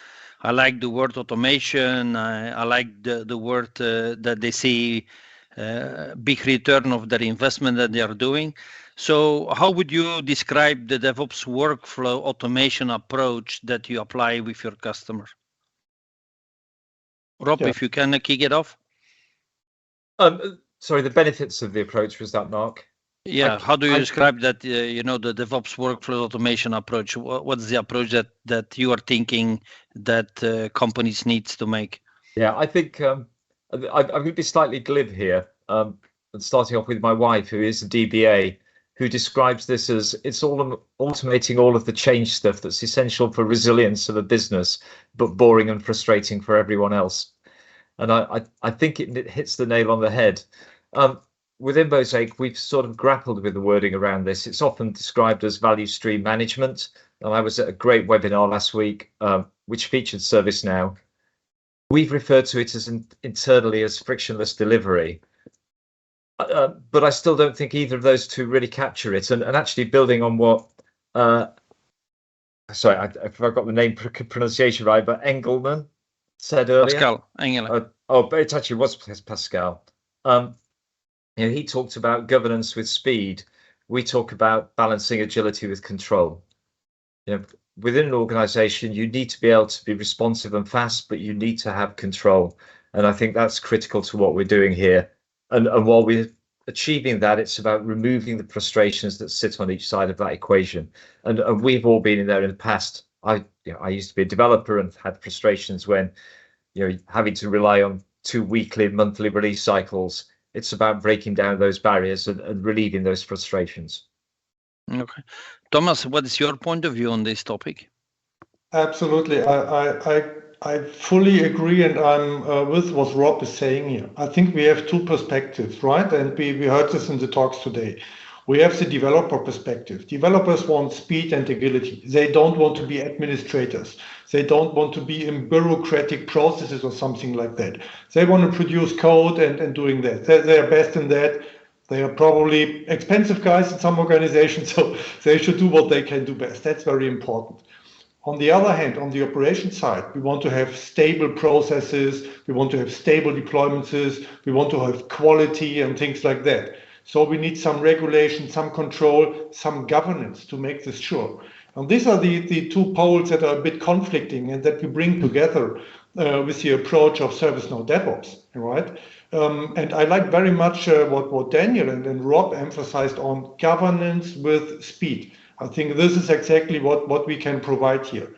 I like the word automation. I like the word that they see big return of their investment that they are doing. So how would you describe the DevOps workflow automation approach that you apply with your customer? Rob, if you can kick it off. Sorry, the benefits of the approach, was that, Mark? Yeah, how do you describe that, the DevOps workflow automation approach? What's the approach that you are thinking that companies need to make? Yeah, I think I'm going to be slightly glib here, starting off with my wife, who is a DBA, who describes this as it's all automating all of the change stuff that's essential for resilience of a business, but boring and frustrating for everyone else. And I think it hits the nail on the head. Within Mosaic, we've sort of grappled with the wording around this. It's often described as value stream management. And I was at a great webinar last week, which featured ServiceNow. We've referred to it as internally as frictionless delivery. But I still don't think either of those two really capture it. And actually building on what, sorry, if I got the name pronunciation right, but Engelman said earlier. Pascal, Engelman. But it actually was Pascal. He talked about governance with speed. We talk about balancing agility with control. Within an organization, you need to be able to be responsive and fast, but you need to have control. And I think that's critical to what we're doing here. And while we're achieving that, it's about removing the frustrations that sit on each side of that equation. And we've all been in there in the past. I used to be a developer and had frustrations when, having to rely on 2 weekly, monthly release cycles. It's about breaking down those barriers and relieving those frustrations. Okay. Thomas, what is your point of view on this topic? Absolutely. I fully agree, and I'm with what Rob is saying here. I think we have two perspectives, right? And we heard this in the talks today. We have the developer perspective. Developers want speed and agility. They don't want to be administrators. They don't want to be in bureaucratic processes or something like that. They want to produce code and doing that. They're best in that. They are probably expensive guys in some organizations, so they should do what they can do best. That's very important. On the other hand, on the operation side, we want to have stable processes. We want to have stable deployments. We want to have quality and things like that. So we need some regulation, some control, some governance to make this sure. And these are the two poles that are a bit conflicting and that we bring together with the approach of ServiceNow DevOps, right? And I like very much what Daniel and Rob emphasized on governance with speed. I think this is exactly what we can provide here.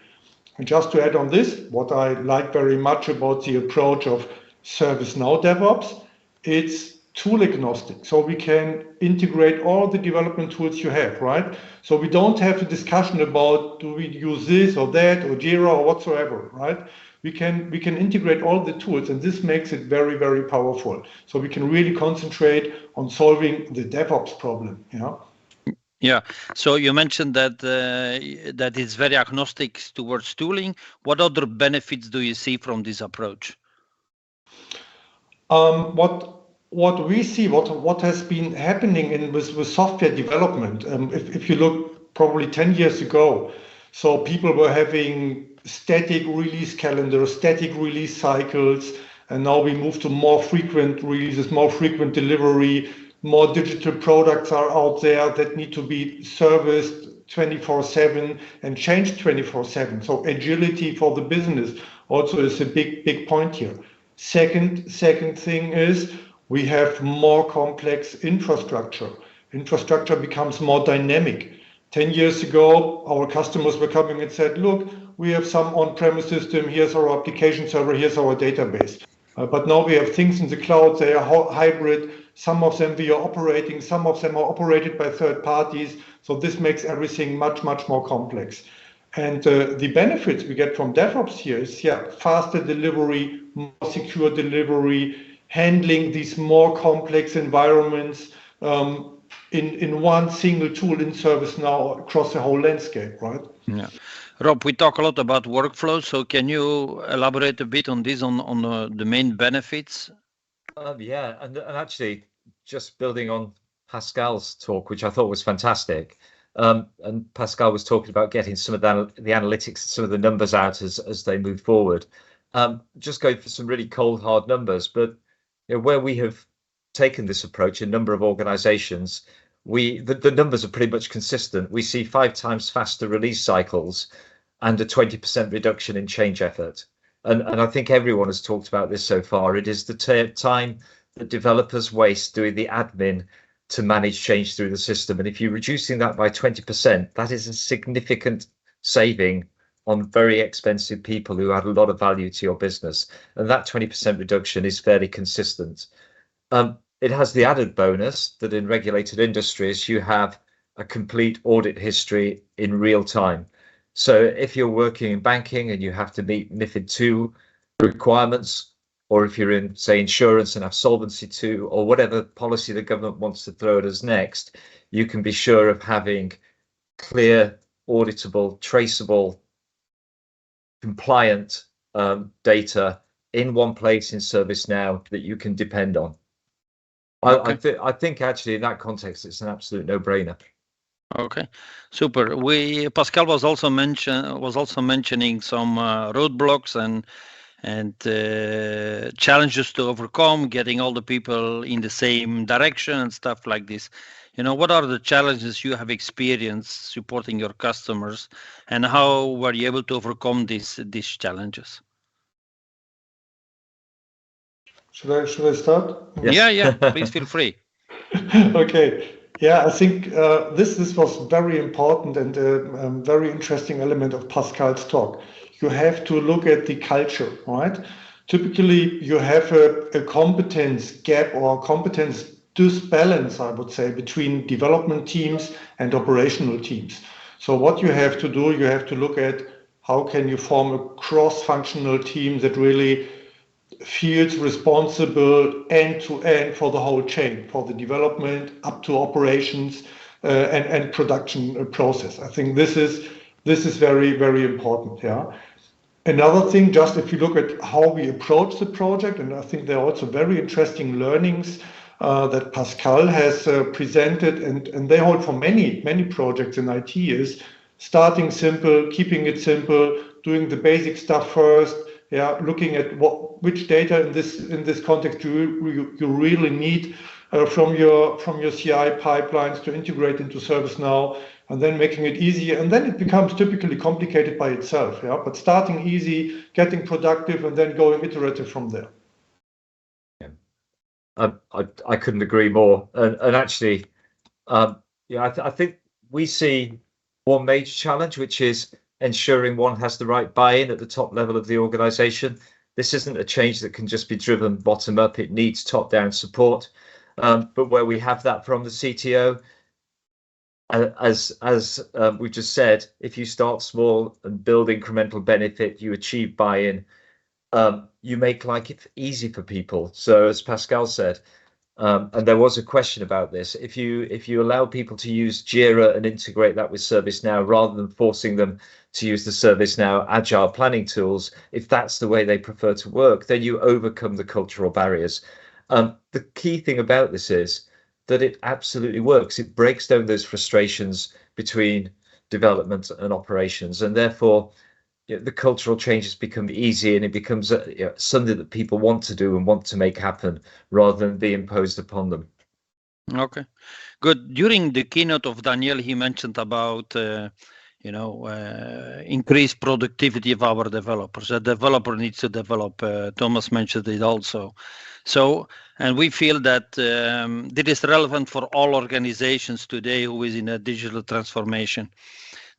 And just to add on this, what I like very much about the approach of ServiceNow DevOps, it's tool agnostic. So we can integrate all the development tools you have, right? So we don't have a discussion about do we use this or that or Jira or whatsoever, right? We can integrate all the tools, and this makes it very, very powerful. So we can really concentrate on solving the DevOps problem, Yeah. So you mentioned that that it's very agnostic towards tooling. What other benefits do you see from this approach? What we see, what has been happening with software development, if you look probably 10 years ago, so people were having static release calendars, static release cycles, and now we move to more frequent releases, more frequent delivery, more digital products are out there that need to be serviced 24/7 and changed 24/7. So agility for the business also is a big point here. Second thing is we have more complex infrastructure. Infrastructure becomes more dynamic. 10 years ago, our customers were coming and said, look, we have some on-premise system, here's our application server, here's our database. But now we have things in the cloud, they are hybrid. Some of them we are operating, some of them are operated by third parties. So this makes everything much more complex. And the benefits we get from DevOps here is, faster delivery, more secure delivery, handling these more complex environments in one single tool in ServiceNow across the whole landscape, right? Yeah. Rob, we talk a lot about workflows, so can you elaborate a bit on this, on the main benefits? Yeah, and actually, just building on Pascal's talk, which I thought was fantastic, and Pascal was talking about getting some of the analytics, some of the numbers out as they move forward. Just going for some really cold, hard numbers, but where we have taken this approach, a number of organizations, the numbers are pretty much consistent. We see 5 times faster release cycles and a 20% reduction in change effort. And I think everyone has talked about this so far. It is the time that developers waste doing the admin to manage change through the system. And if you're reducing that by 20%, that is a significant saving on very expensive people who add a lot of value to your business. And that 20% reduction is fairly consistent. It has the added bonus that in regulated industries, you have a complete audit history in real time. So if you're working in banking and you have to meet MiFID II requirements, or if you're in, say, insurance and have Solvency II, or whatever policy the government wants to throw at us next, you can be sure of having clear, auditable, traceable, compliant data in one place in ServiceNow that you can depend on. Okay. I think actually in that context, it's an absolute no-brainer. Okay, super. Pascal was also mentioning some roadblocks and challenges to overcome, getting all the people in the same direction and stuff like this. What are the challenges you have experienced supporting your customers, and how were you able to overcome these challenges? Should I start? Yes. Yeah, please feel free. Okay. Yeah, I think this was very important and a very interesting element of Pascal's talk. You have to look at the culture, right? Typically, you have a competence gap or competence disbalance, I would say, between development teams and operational teams. So what you have to do, you have to look at how can you form a cross-functional team that really feels responsible end-to-end for the whole chain, for the development up to operations and production process. I think this is very important. Yeah. Another thing, just if you look at how we approach the project, and I think there are also very interesting learnings that Pascal has presented, and they hold for many projects in IT, is starting simple, keeping it simple, doing the basic stuff first. Yeah, looking at which data in this context you really need from your CI pipelines to integrate into ServiceNow, and then making it easy, and then it becomes typically complicated by itself. Yeah, but starting easy, getting productive, and then going iterative from there. Yeah, I couldn't agree more. And actually, I think we see one major challenge, which is ensuring one has the right buy-in at the top level of the organization. This isn't a change that can just be driven bottom up. It needs top-down support. But where we have that from the CTO, as we just said, if you start small and build incremental benefit, you achieve buy-in, you make life easy for people. So as Pascal said, And there was a question about this. If you allow people to use Jira and integrate that with ServiceNow rather than forcing them to use the ServiceNow agile planning tools, if that's the way they prefer to work, then you overcome the cultural barriers. The key thing about this is that it absolutely works. It breaks down those frustrations between development and operations, and therefore the cultural changes become easy, and it becomes something that people want to do and want to make happen rather than be imposed upon them. Okay, good. During the keynote of Daniel, he mentioned about increased productivity of our developers. A developer needs to develop. Thomas mentioned it also. So, and we feel that it is relevant for all organizations today who is in a digital transformation.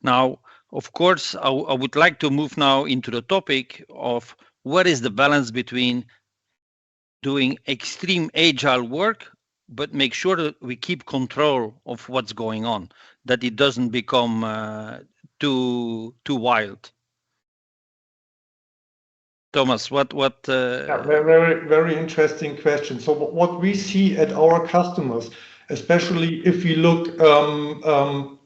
Now, of course, I would like to move now into the topic of what is the balance between doing extreme agile work, but make sure that we keep control of what's going on, that it doesn't become too wild. Thomas, what? Yeah, very, very interesting question. So what we see at our customers, especially if we look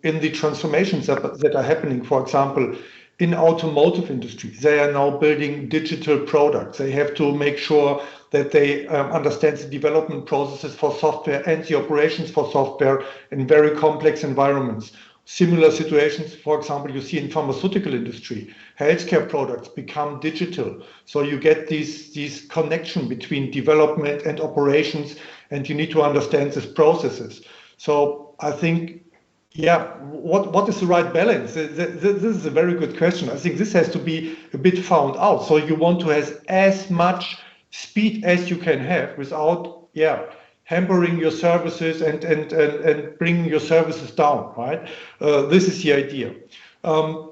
in the transformations that are happening, for example, in automotive industry, they are now building digital products. They have to make sure that they understand the development processes for software and the operations for software in very complex environments. Similar situations, for example, you see in pharmaceutical industry, healthcare products become digital. So you get these connection between development and operations, and you need to understand these processes. So I think, yeah, what is the right balance? This is a very good question. I think this has to be a bit found out. So you want to have as much speed as you can have without, hampering your services and bringing your services down, right? This is the idea.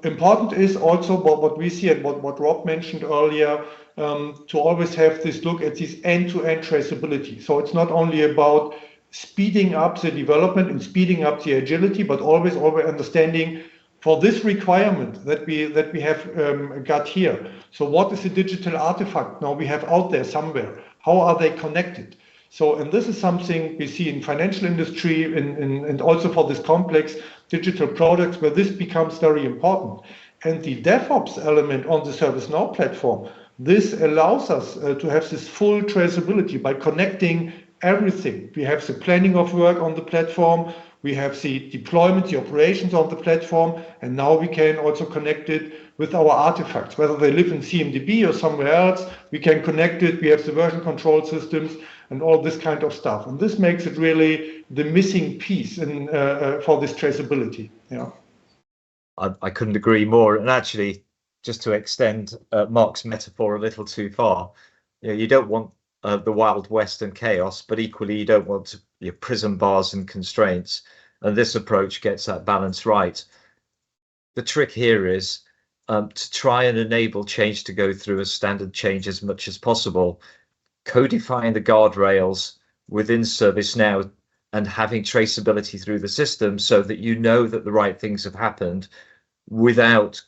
Important is also what we see and what Rob mentioned earlier, to always have this look at this end-to-end traceability. So it's not only about speeding up the development and speeding up the agility, but always understanding for this requirement that we have got here. So what is the digital artifact now we have out there somewhere? How are they connected? So, and this is something we see in financial industry and also for this complex digital products where this becomes very important. And the DevOps element on the ServiceNow platform, this allows us to have this full traceability by connecting everything. We have the planning of work on the platform, we have the deployment, the operations on the platform, and now we can also connect it with our artifacts. Whether they live in CMDB or somewhere else, we can connect it. We have the version control systems and all this kind of stuff. And this makes it really the missing piece for this traceability. Yeah, I couldn't agree more. And actually, just to extend Mark's metaphor a little too far, you don't want the Wild West and chaos, but equally you don't want prison bars and constraints. And this approach gets that balance right. The trick here is to try and enable change to go through as standard change as much as possible, codifying the guardrails within ServiceNow and having traceability through the system so that you know that the right things have happened without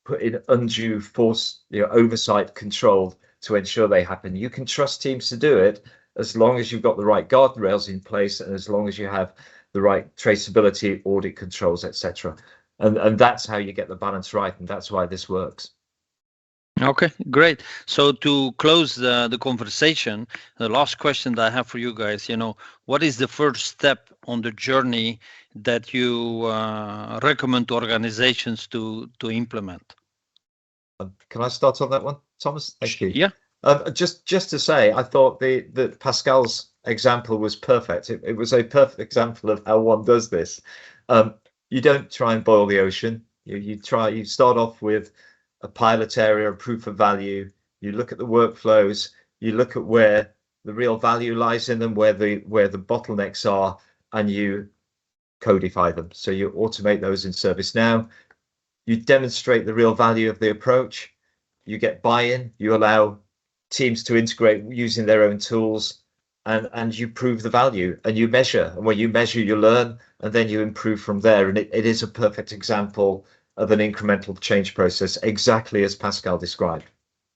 putting undue force, oversight control to ensure they happen. You can trust teams to do it as long as you've got the right guardrails in place and as long as you have the right traceability, audit controls, etc. And that's how you get the balance right, and that's why this works. Okay, great. So to close the conversation, the last question that I have for you guys, what is the first step on the journey that you recommend to organizations to implement? Can I start on that one, Thomas? Thank you. Yeah. Just to say, I thought that Pascal's example was perfect. It was a perfect example of how one does this. You don't try and boil the ocean. You start off with a pilot area, a proof of value. You look at the workflows. You look at where the real value lies in them, where the bottlenecks are, and you codify them. So you automate those in ServiceNow. You demonstrate the real value of the approach. You get buy-in. You allow teams to integrate using their own tools, and you prove the value, and you measure. And when you measure, you learn, and then you improve from there. And it is a perfect example of an incremental change process, exactly as Pascal described.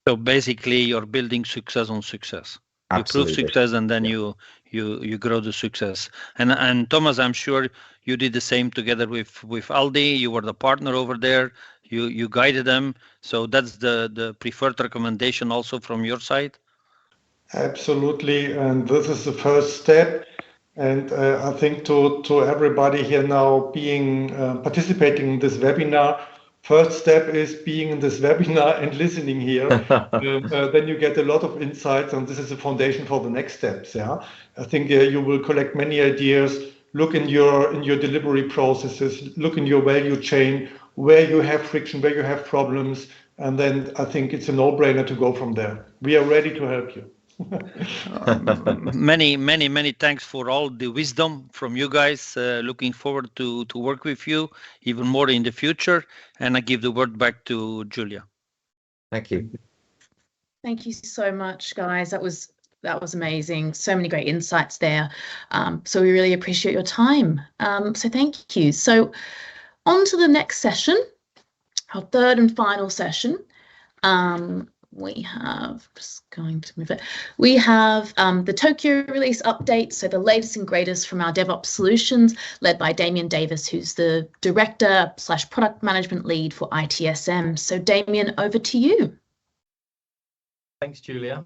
So basically, you're building success on success. You prove success, and then you grow the success. And Thomas, I'm sure you did the same together with Aldi. You were the partner over there. You guided them. So that's the preferred recommendation also from your side. Absolutely, and this is the first step. And I think to everybody here now being participating in this webinar, first step is being in this webinar and listening here. Then you get a lot of insights, and this is the foundation for the next steps. Yeah, I think you will collect many ideas. Look in your delivery processes. Look in your value chain, where you have friction, where you have problems, and then I think it's a no-brainer to go from there. We are ready to help you. Many thanks for all the wisdom from you guys. Looking forward to work with you even more in the future. And I give the word back to Julia. Thank you. Thank you so much, guys. That was amazing. So many great insights there. So we really appreciate your time. So thank you. So on to the next session, our third and final session. We have, just going to move it. We have the Tokyo release update, so the latest and greatest from our DevOps solutions, led by Damien Davis, who's the Director / Product Management Lead for ITSM. So Damien, over to you. Thanks, Julia.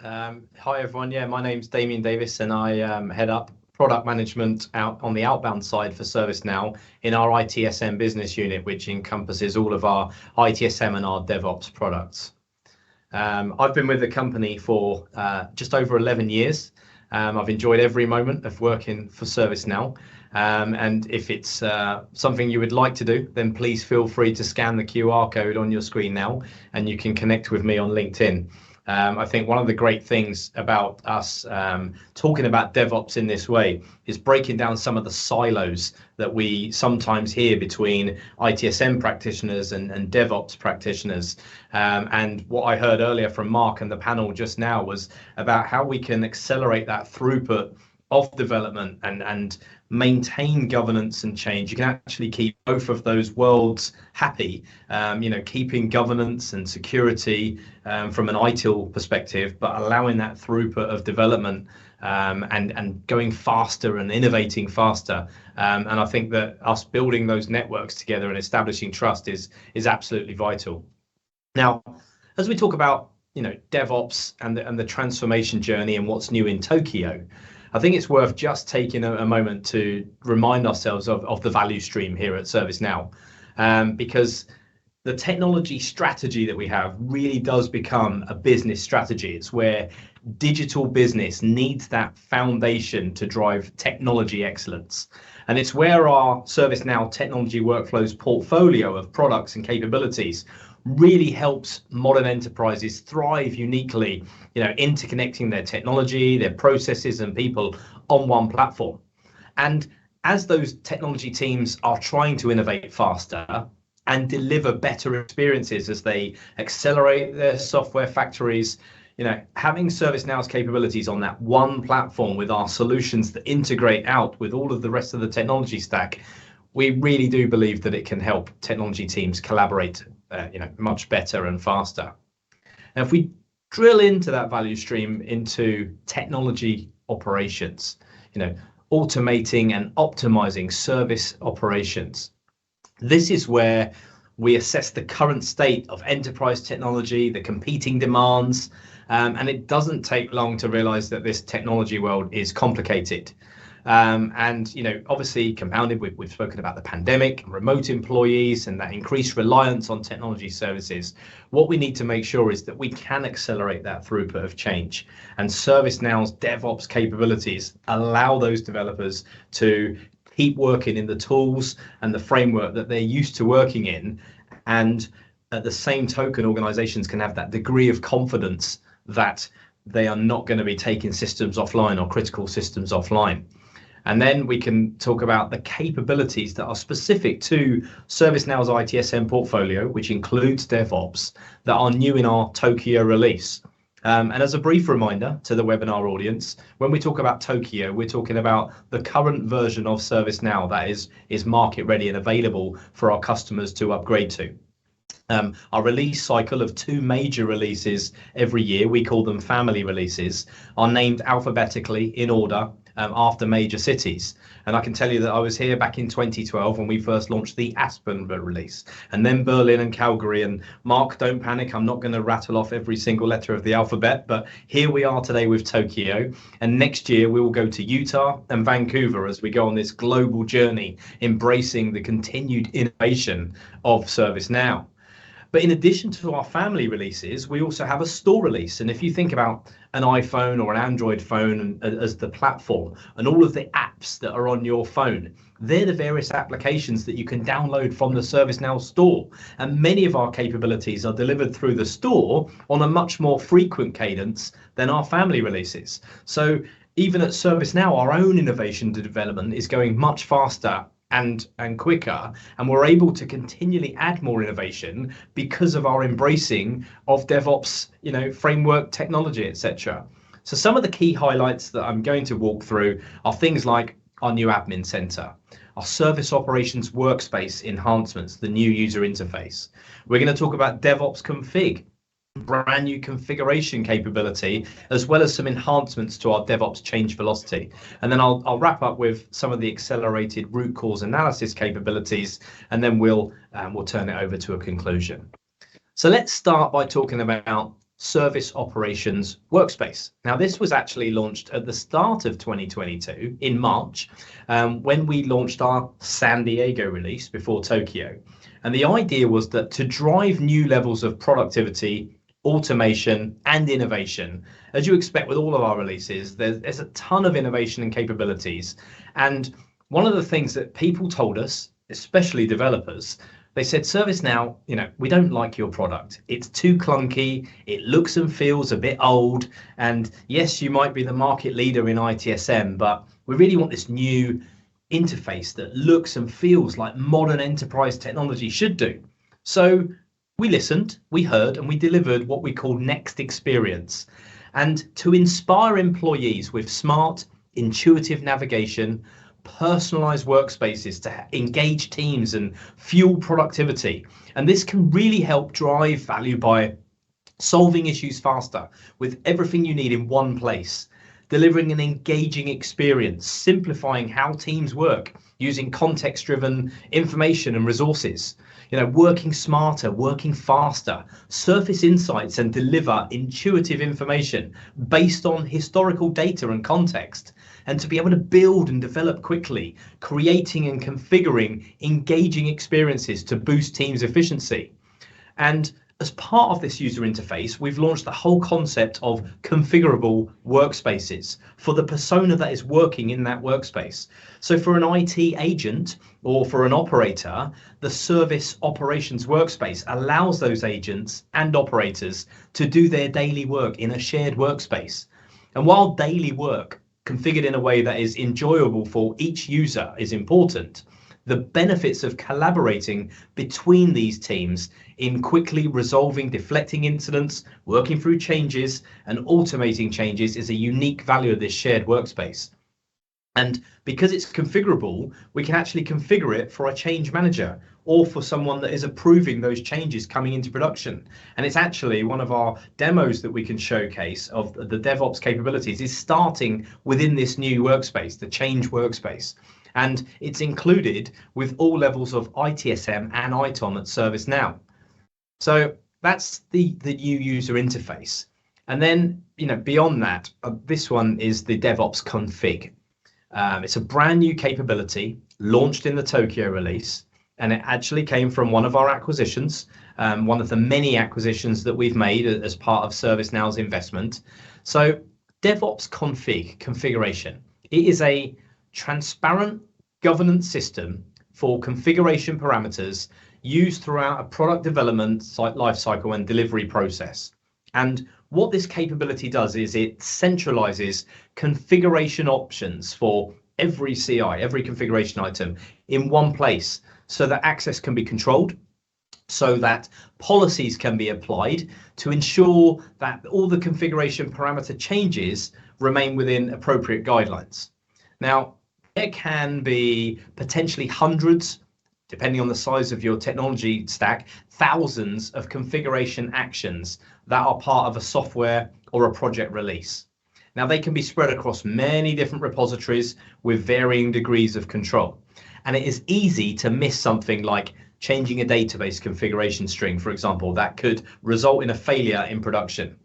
Hi, everyone. Yeah, my name's Damien Davis, and I head up product management out on the outbound side for ServiceNow in our ITSM business unit, which encompasses all of our ITSM and our DevOps products. I've been with the company for just over 11 years. I've enjoyed every moment of working for ServiceNow. And if it's something you would like to do, then please feel free to scan the QR code on your screen now, and you can connect with me on LinkedIn. I think one of the great things about us talking about DevOps in this way is breaking down some of the silos that we sometimes hear between ITSM practitioners and DevOps practitioners. And what I heard earlier from Mark and the panel just now was about how we can accelerate that throughput of development and maintain governance and change. You can actually keep both of those worlds happy, keeping governance and security from an ITIL perspective, but allowing that throughput of development and going faster and innovating faster. And I think that us building those networks together and establishing trust is absolutely vital. Now, as we talk about DevOps and the transformation journey and what's new in Tokyo, I think it's worth just taking a moment to remind ourselves of the value stream here at ServiceNow, because the technology strategy that we have really does become a business strategy. It's where digital business needs that foundation to drive technology excellence. And it's where our ServiceNow technology workflows portfolio of products and capabilities really helps modern enterprises thrive uniquely, interconnecting their technology, their processes and people on one platform. And as those technology teams are trying to innovate faster and deliver better experiences as they accelerate their software factories, having ServiceNow's capabilities on that one platform with our solutions that integrate out with all of the rest of the technology stack, we really do believe that it can help technology teams collaborate much better and faster. Now, if we drill into that value stream into technology operations, automating and optimizing service operations, this is where we assess the current state of enterprise technology, the competing demands, and it doesn't take long to realize that this technology world is complicated. Obviously compounded with, we've spoken about the pandemic, remote employees, and that increased reliance on technology services. What we need to make sure is that we can accelerate that throughput of change. And ServiceNow's DevOps capabilities allow those developers to keep working in the tools and the framework that they're used to working in. And at the same token, organizations can have that degree of confidence that they are not going to be taking systems offline or critical systems offline. And then we can talk about the capabilities that are specific to ServiceNow's ITSM portfolio, which includes DevOps, that are new in our Tokyo release. And as a brief reminder to the webinar audience, when we talk about Tokyo, we're talking about the current version of ServiceNow that is market ready and available for our customers to upgrade to. Our release cycle of 2 major releases every year, we call them family releases, are named alphabetically in order after major cities. And I can tell you that I was here back in 2012 when we first launched the Aspen release, and then Berlin and Calgary. And Mark, don't panic, I'm not going to rattle off every single letter of the alphabet, but here we are today with Tokyo. And next year we will go to Utah and Vancouver as we go on this global journey, embracing the continued innovation of ServiceNow. But in addition to our family releases, we also have a store release. And if you think about an iPhone or an Android phone as the platform and all of the apps that are on your phone, they're the various applications that you can download from the ServiceNow store. And many of our capabilities are delivered through the store on a much more frequent cadence than our family releases. So even at ServiceNow, our own innovation development is going much faster and quicker, and we're able to continually add more innovation because of our embracing of DevOps, framework, technology, etc. So some of the key highlights that I'm going to walk through are things like our new admin center, our service operations workspace enhancements, the new user interface. We're going to talk about DevOps config, brand new configuration capability, as well as some enhancements to our DevOps change velocity. And then I'll wrap up with some of the accelerated root cause analysis capabilities, and then we'll turn it over to a conclusion. So let's start by talking about Service Operations Workspace. Now, this was actually launched at the start of 2022 in March, when we launched our San Diego release before Tokyo. And the idea was that to drive new levels of productivity, automation and innovation, as you expect with all of our releases, there's a ton of innovation and capabilities. And one of the things that people told us, especially developers, they said, ServiceNow, we don't like your product. It's too clunky. It looks and feels a bit old. And yes, you might be the market leader in ITSM, but we really want this new interface that looks and feels like modern enterprise technology should do. So we listened, we heard, and we delivered what we call Next Experience. And to inspire employees with smart, intuitive navigation, personalized workspaces to engage teams and fuel productivity. And this can really help drive value by solving issues faster with everything you need in one place, delivering an engaging experience, simplifying how teams work using context-driven information and resources, working smarter, working faster, surface insights and deliver intuitive information based on historical data and context, and to be able to build and develop quickly, creating and configuring engaging experiences to boost teams' efficiency. And as part of this user interface, we've launched the whole concept of configurable workspaces for the persona that is working in that workspace. So for an IT agent or for an operator, the Service Operations Workspace allows those agents and operators to do their daily work in a shared workspace. And while daily work configured in a way that is enjoyable for each user is important, the benefits of collaborating between these teams in quickly resolving deflecting incidents, working through changes and automating changes is a unique value of this shared workspace. And because it's configurable, we can actually configure it for a change manager or for someone that is approving those changes coming into production. And it's actually one of our demos that we can showcase of the DevOps capabilities is starting within this new workspace, the change workspace. And it's included with all levels of ITSM and ITOM at ServiceNow. So that's the new user interface. And then, beyond that, this one is the DevOps config. It's a brand new capability launched in the Tokyo release, and it actually came from one of our acquisitions, one of the many acquisitions that we've made as part of ServiceNow's investment. So DevOps configuration. It is a transparent governance system for configuration parameters used throughout a product development lifecycle and delivery process. And what this capability does is it centralizes configuration options for every CI, every configuration item in one place so that access can be controlled, so that policies can be applied to ensure that all the configuration parameter changes remain within appropriate guidelines. Now, there can be potentially hundreds depending on the size of your technology stack, thousands of configuration actions that are part of a software or a project release. Now, they can be spread across many different repositories with varying degrees of control. And it is easy to miss something like changing a database configuration string, for example, that could result in a failure in production.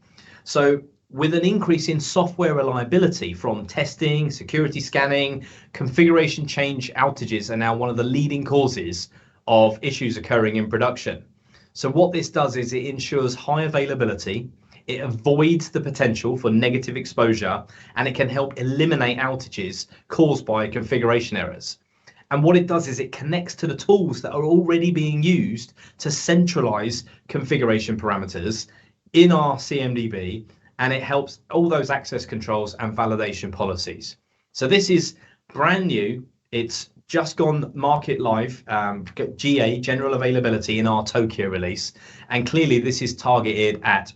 So with an increase in software reliability from testing, security scanning, configuration change outages are now one of the leading causes of issues occurring in production. So what this does is it ensures high availability, it avoids the potential for negative exposure, and it can help eliminate outages caused by configuration errors. And what it does is it connects to the tools that are already being used to centralize configuration parameters in our CMDB, and it helps all those access controls and validation policies. So this is brand new. It's just gone market live, GA, general availability in our Tokyo release. And clearly this is targeted at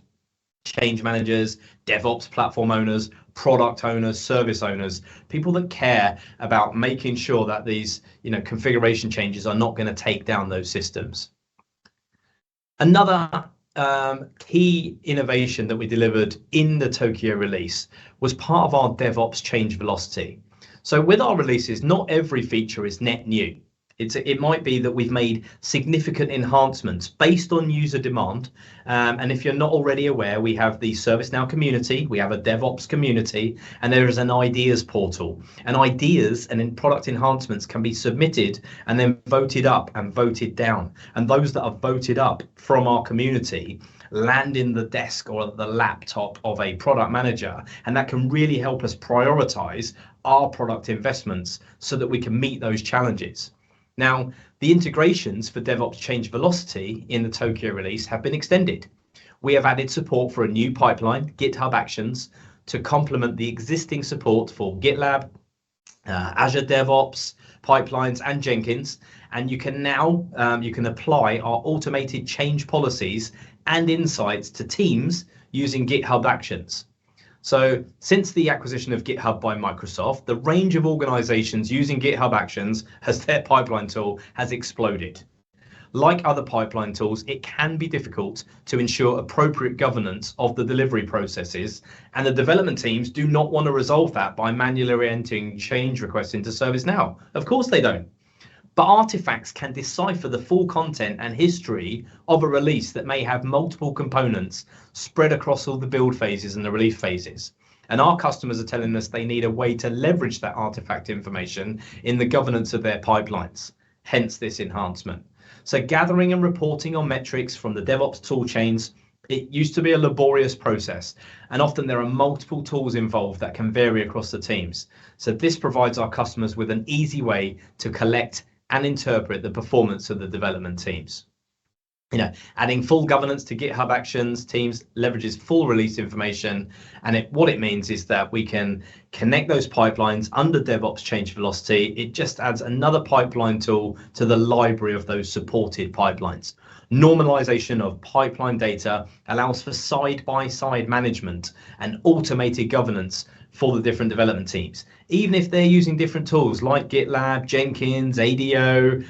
change managers, DevOps platform owners, product owners, service owners, people that care about making sure that these configuration changes are not going to take down those systems. Another key innovation that we delivered in the Tokyo release was part of our DevOps change velocity. So with our releases, not every feature is net new. It might be that we've made significant enhancements based on user demand. And if you're not already aware, we have the ServiceNow community, we have a DevOps community, and there is an ideas portal. And ideas and product enhancements can be submitted and then voted up and voted down. And those that are voted up from our community land in the desk or the laptop of a product manager. And that can really help us prioritize our product investments so that we can meet those challenges. Now, the integrations for DevOps change velocity in the Tokyo release have been extended. We have added support for a new pipeline, GitHub Actions, to complement the existing support for GitLab, Azure DevOps pipelines, and Jenkins. And you can now apply our automated change policies and insights to teams using GitHub Actions. So since the acquisition of GitHub by Microsoft, the range of organizations using GitHub Actions as their pipeline tool has exploded. Like other pipeline tools, it can be difficult to ensure appropriate governance of the delivery processes, and the development teams do not want to resolve that by manually entering change requests into ServiceNow. Of course they don't. But artifacts can decipher the full content and history of a release that may have multiple components spread across all the build phases and the release phases. And our customers are telling us they need a way to leverage that artifact information in the governance of their pipelines, hence this enhancement. So gathering and reporting on metrics from the DevOps tool chains, it used to be a laborious process, and often there are multiple tools involved that can vary across the teams. So this provides our customers with an easy way to collect and interpret the performance of the development teams. Adding full governance to GitHub Actions teams leverages full release information, and what it means is that we can connect those pipelines under DevOps change velocity. It just adds another pipeline tool to the library of those supported pipelines. Normalization of pipeline data allows for side-by-side management and automated governance for the different development teams, even if they're using different tools like GitLab, Jenkins, ADO.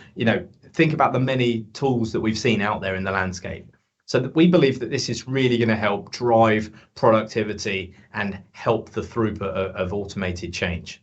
Think about the many tools that we've seen out there in the landscape. So that we believe that this is really going to help drive productivity and help the throughput of automated change.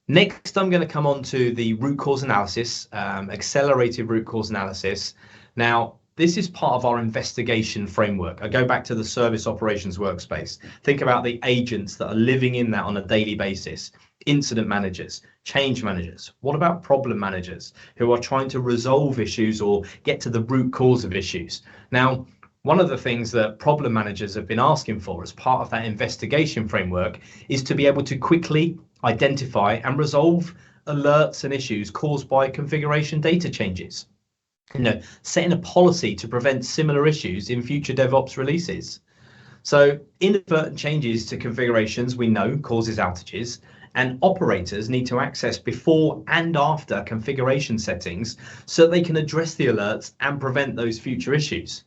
Next, I'm going to come on to the root cause analysis, accelerated root cause analysis. Now, this is part of our investigation framework. I go back to the service operations workspace. Think about the agents that are living in that on a daily basis. Incident managers, change managers. What about problem managers who are trying to resolve issues or get to the root cause of issues? Now, one of the things that problem managers have been asking for as part of that investigation framework is to be able to quickly identify and resolve alerts and issues caused by configuration data changes. Setting a policy to prevent similar issues in future DevOps releases. So inadvertent changes to configurations we know causes outages, and operators need to access before and after configuration settings so they can address the alerts and prevent those future issues.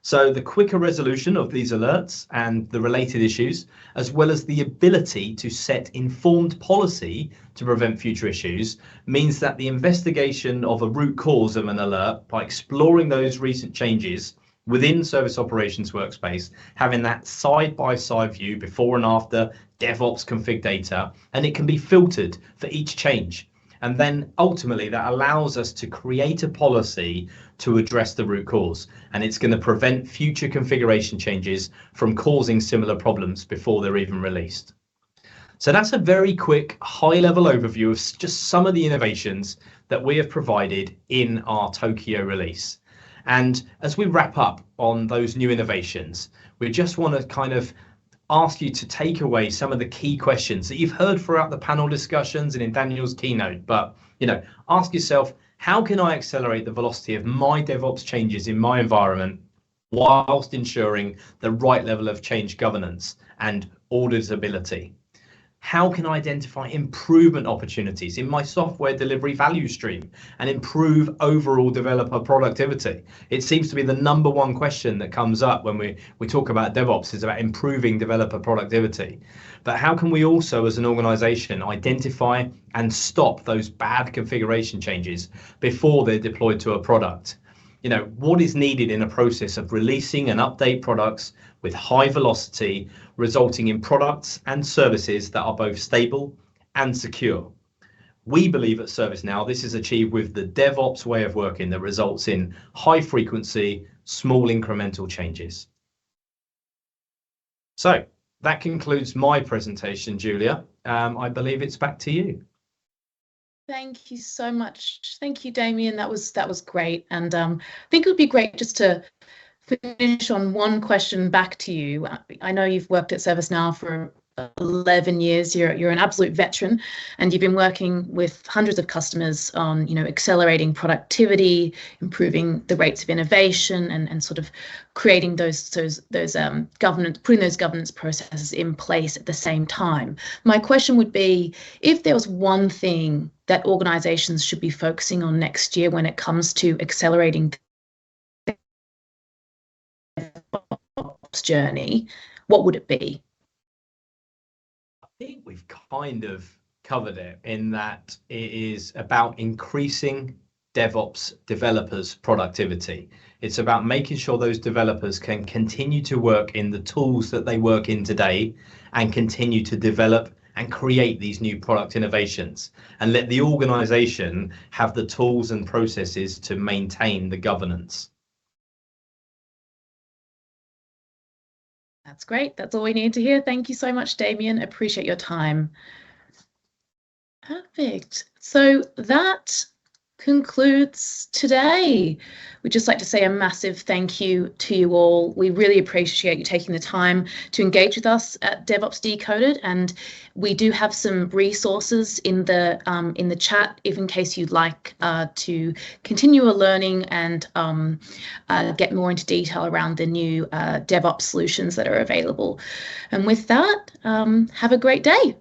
So the quicker resolution of these alerts and the related issues, as well as the ability to set informed policy to prevent future issues, means that the investigation of a root cause of an alert by exploring those recent changes within Service Operations Workspace, having that side-by-side view before and after DevOps config data, and it can be filtered for each change. And then ultimately that allows us to create a policy to address the root cause. And it's going to prevent future configuration changes from causing similar problems before they're even released. So that's a very quick high-level overview of just some of the innovations that we have provided in our Tokyo release. And as we wrap up on those new innovations, we just want to kind of ask you to take away some of the key questions that you've heard throughout the panel discussions and in Daniel's keynote. But, ask yourself, how can I accelerate the velocity of my DevOps changes in my environment whilst ensuring the right level of change governance and auditability? How can I identify improvement opportunities in my software delivery value stream and improve overall developer productivity? It seems to be the number one question that comes up when we talk about DevOps, is about improving developer productivity. But how can we also, as an organization, identify and stop those bad configuration changes before they're deployed to a product? What is needed in a process of releasing and update products with high velocity, resulting in products and services that are both stable and secure? We believe at ServiceNow this is achieved with the DevOps way of working that results in high frequency, small incremental changes. So that concludes my presentation, Julia. I believe it's back to you. Thank you so much. Thank you, Damien. That was great. And I think it would be great just to finish on one question back to you. I know you've worked at ServiceNow for 11 years. You're an absolute veteran, and you've been working with hundreds of customers on accelerating productivity, improving the rates of innovation, and sort of creating those governance, putting those governance processes in place at the same time. My question would be, if there was one thing that organizations should be focusing on next year when it comes to accelerating the DevOps journey, what would it be? I think we've kind of covered it in that it is about increasing DevOps developers' productivity. It's about making sure those developers can continue to work in the tools that they work in today and continue to develop and create these new product innovations, and let the organization have the tools and processes to maintain the governance. That's great. That's all we need to hear. Thank you so much, Damien. Appreciate your time. Perfect. So that concludes today. We'd just like to say a massive thank you to you all. We really appreciate you taking the time to engage with us at DevOps Decoded, and we do have some resources in the chat if in case you'd like to continue learning and get more into detail around the new DevOps solutions that are available. And with that, have a great day.